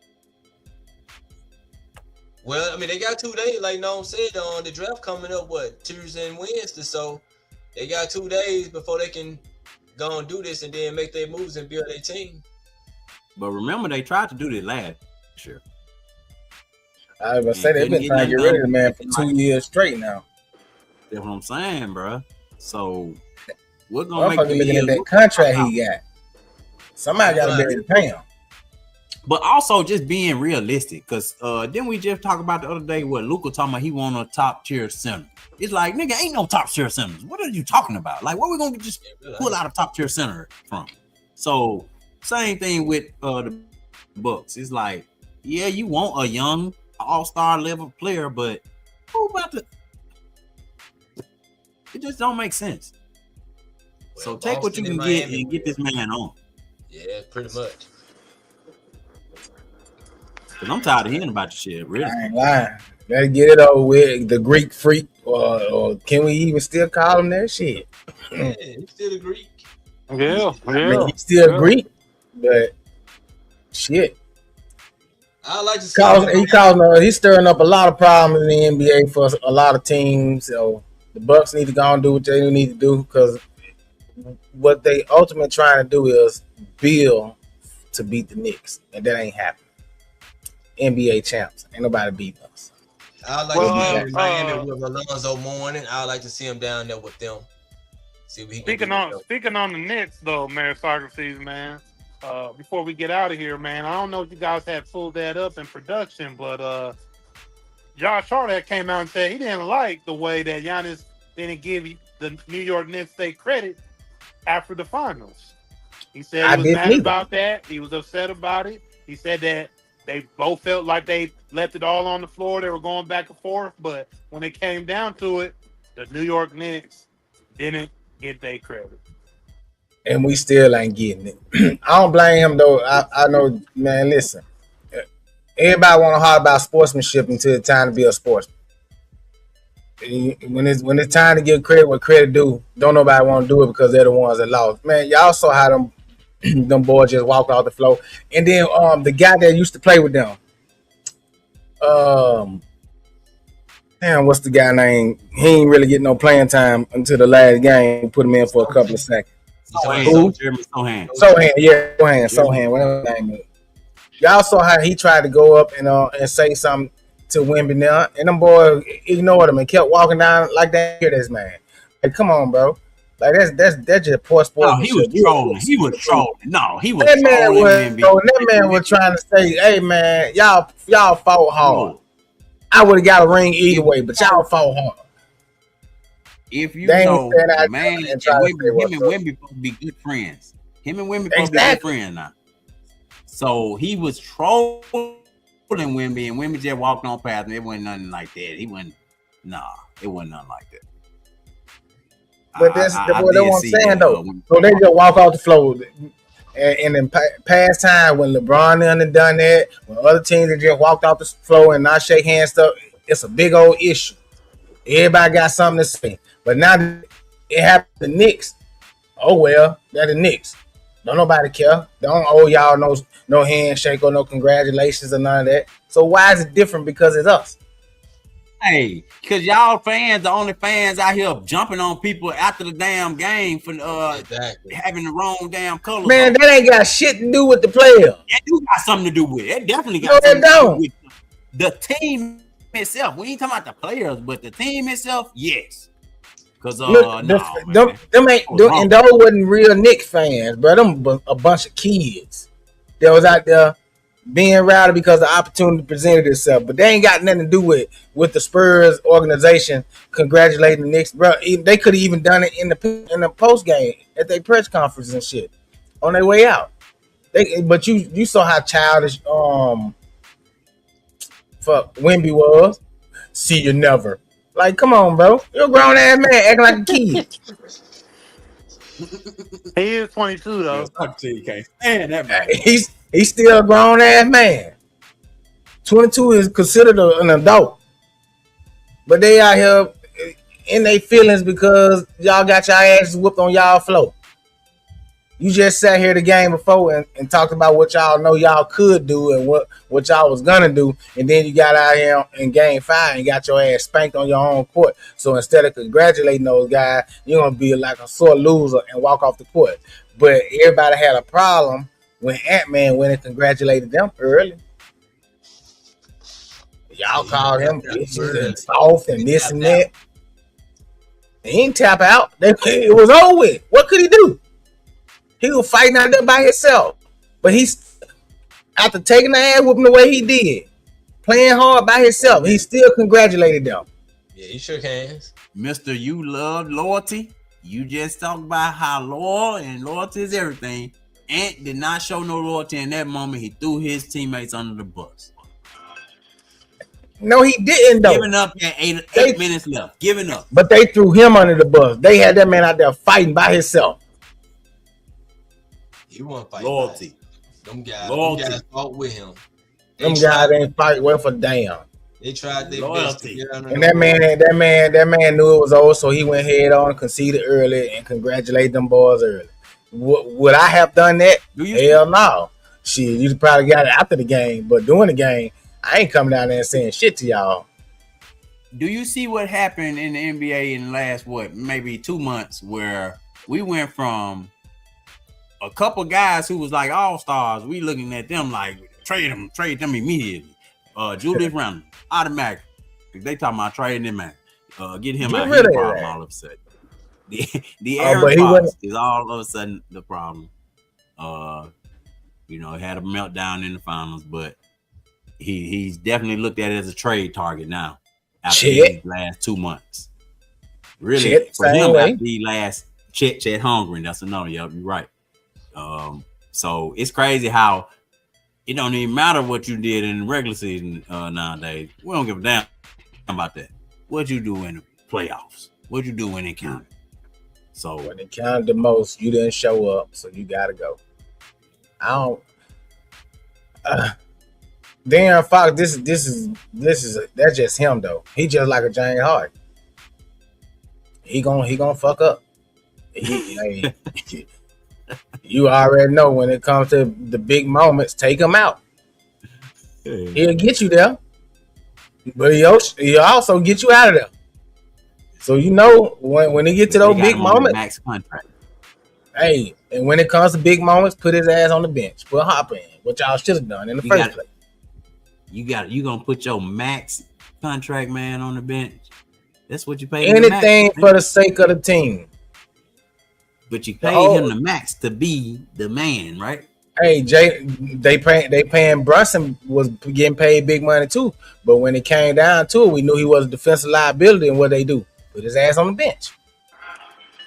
Well, I mean, they got 2 days, like Noam said, on the draft coming up, Tuesday and Wednesday. So they got 2 days before they can go and do this and then make their moves and build their team. But remember, they tried to do this last year. I was gonna say they've been trying to get rid of the man for 2 years straight now. That's what I'm saying, bro. So we're gonna make looking at that contract he got. Somebody got to be able to pay him. But also just being realistic, because didn't we just talk about the other day what Luka talking about he want a top tier center? It's like, nigga, ain't no top tier centers. What are you talking about? Like, where we gonna just pull out a top tier center from? So same thing with the Bucks. It's like, yeah, you want a young all-star level player, but who about to? It just don't make sense. Well, so take what you can get and get this man on. Yeah, pretty much. Cause I'm tired of hearing about the shit. Really, I ain't lying. Let's get it over with. The Greek freak, or can we even still call him that shit? Yeah, he's still a Greek. Yeah. I mean, he's still Greek, but shit. I like to see he's stirring up a lot of problems in the NBA for a lot of teams. So the Bucks need to go and do what they need to do, because what they ultimately trying to do is build to beat the Knicks, and that ain't happening. NBA champs, ain't nobody beating us. I like to see him in Miami with Alonzo Mourning. I like to see him down there with them. See what he speaking on the Knicks though, meritocracies, man. Before we get out of here, man, I don't know if you guys had pulled that up in production, but Josh Hart had came out and said he didn't like the way that Giannis didn't give the New York Knicks they credit after the finals. He said he was mad about that. He was upset about it. He said that they both felt like they left it all on the floor. They were going back and forth, but when it came down to it, the New York Knicks didn't get their credit. and we still ain't getting it. I don't blame him though. I know, man. Listen, everybody want to talk about sportsmanship until it's time to be a sportsman. When it's time to give credit what credit due, don't nobody want to do it because they're the ones that lost. Man, y'all saw how them them boys just walked off the floor, and then the guy that used to play with them, um, damn, what's the guy name? He ain't really getting no playing time until the last game. Put him in for a couple of seconds. Sohan, Jeremy Sohan. Sohan, yeah, Sohan, whatever his name is. Y'all saw how he tried to go up and say something to Wemby now, and them boys ignored him and kept walking down like they hear this man. Like, come on, bro. Like that's just poor sportsmanship. No, he was trolling. He was trolling. No, he was that man trolling was, Wemby. that man was trying to say, "Hey, man, y'all fought hard. I would have got a ring either way, but y'all fought hard." If you They ain't know, stand out man, and try to say him and what's up. Wemby supposed to be good friends. Him and Wemby supposed to be good friends now. So he was trolling Wemby, and Wemby just walked on past him. It wasn't nothing like that. It wasn't nothing like that. But that's what I'm saying though. So they just walk off the floor. And in past time when LeBron done that, when other teams have just walked off the floor and not shake hands stuff, it's a big old issue. Everybody got something to say. But now it happened to the Knicks. Oh well, they're the Knicks. Don't nobody care. Don't owe y'all no handshake or no congratulations or none of that. So why is it different because it's us? Hey, because y'all fans, the only fans out here jumping on people after the damn game for having the wrong damn colors. Man, that ain't got shit to do with the player. That do got something to do with it. It definitely got something to do with the team itself. We ain't talking about the players, but the team itself, yes. Because them and those wasn't real Knicks fans, bro. Them a bunch of kids that was out there being rowdy because the opportunity presented itself. But they ain't got nothing to do with the Spurs organization congratulating the Knicks, bro. They could have even done it in the post game at their press conference and shit on their way out. But you saw how childish fuck Wemby was. See you never. Like, come on, bro. You're a grown ass man acting like a kid. He is 22 though. You can't stand that man. He's still a grown ass man. 22 is considered an adult. But they out here in their feelings because y'all got your asses whooped on y'all floor. You just sat here the game before and talked about what y'all know y'all could do and what y'all was gonna do, and then you got out here in game 5 and got your ass spanked on your own court. So instead of congratulating those guys, you're gonna be like a sore loser and walk off the court. But everybody had a problem when Ant-Man went and congratulated them early. Y'all called him bitches and soft and this and that. He didn't tap out. It was over with. What could he do? He was fighting out there by himself. But he's, after taking the ass whooping the way he did, playing hard by himself, he still congratulated them. Yeah, he shook hands. Mr. You love loyalty. You just talked about how loyal and loyalty is everything. Ant did not show no loyalty in that moment. He threw his teammates under the bus. No, he didn't though. Giving up at 8 minutes left. Giving up. But they threw him under the bus. They had that man out there fighting by himself. He wasn't fighting. Loyalty. Them guys fought with him. Them guys ain't fight worth a damn. They tried their best to get under. And that man knew it was over, so he went head on, conceded early, and congratulated them boys early. Would I have done that? Hell no. Shit, you probably got it after the game, but during the game, I ain't coming down there and saying shit to y'all. Do you see what happened in the NBA in the last, maybe 2 months, where we went from a couple guys who was like all-stars, we looking at them like, trade them immediately. Julius Randle, automatic. They talking about trading him, man. Get him out of the problem all of a sudden. The Aaron Fox is all of a sudden the problem. Had a meltdown in the finals, but he's definitely looked at it as a trade target now after these last 2 months. Really, for him, after the last Chet Holmgren, that's another. Yep, you're right. So it's crazy how it don't even matter what you did in the regular season nowadays. We don't give a damn about that. What you do in the playoffs? What you do when it counted? So when it counted the most, you didn't show up, so you gotta go. I don't. Darren Fox, that's just him though. He just like a James Harden. He gonna fuck up. Hey, you already know when it comes to the big moments, take him out. He'll get you there, but he'll also get you out of there. So you know when he get to those big moments, max contract. Hey, and when it comes to big moments, put his ass on the bench, put Hopper in, what y'all should have done in the first place. You gonna put your max contract man on the bench? That's what you pay anything for the sake of the team. But you pay him the max to be the man, right? Hey, they paying Brunson was getting paid big money too. But when it came down to it, we knew he was a defensive liability, and what they do? Put his ass on the bench.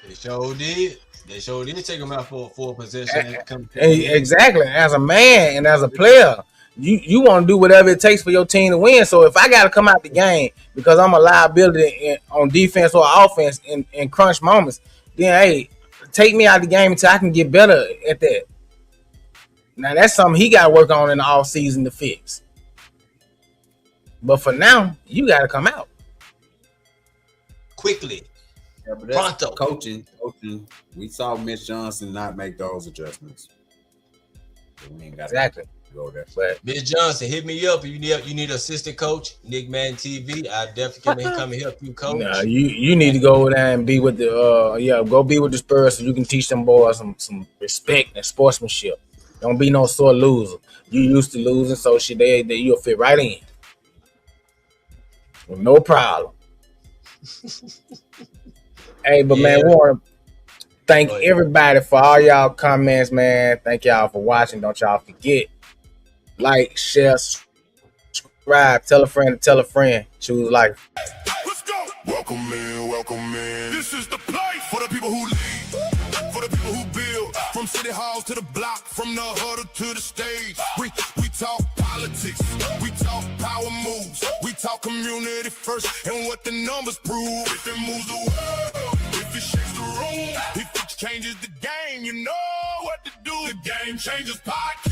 They sure did. They sure did take him out for a possession. Exactly. As a man and as a player, you want to do whatever it takes for your team to win. So if I got to come out the game because I'm a liability on defense or offense in crunch moments, then hey, take me out the game until I can get better at that. Now that's something he got to work on in the off season to fix. But for now, you got to come out quickly. Yeah, but that's pronto. Coaching. We saw Mitch Johnson not make those adjustments. So we ain't got exactly. Go there. But Mitch Johnson, hit me up. If you need assistant coach, Nick Madden TV. I definitely can come and help you, coach. Nah, you need to go over there and be with the go be with the Spurs so you can teach them boys some respect and sportsmanship. Don't be no sore loser. You used to losing, so shit they you'll fit right in. Well, no problem. Hey, but man, we want to thank everybody for all y'all comments, man. Thank y'all for watching. Don't y'all forget. Like, share, subscribe, tell a friend. Choose life. Let's go. Welcome in. This is the place for the people who lead, for the people who build. From city halls to the block, from the huddle to the stage. We talk politics, we talk power moves, we talk community first, and what the numbers prove. If it moves the world, if it shakes the room, if it changes the game, you know what to do. The Game Changers Podcast.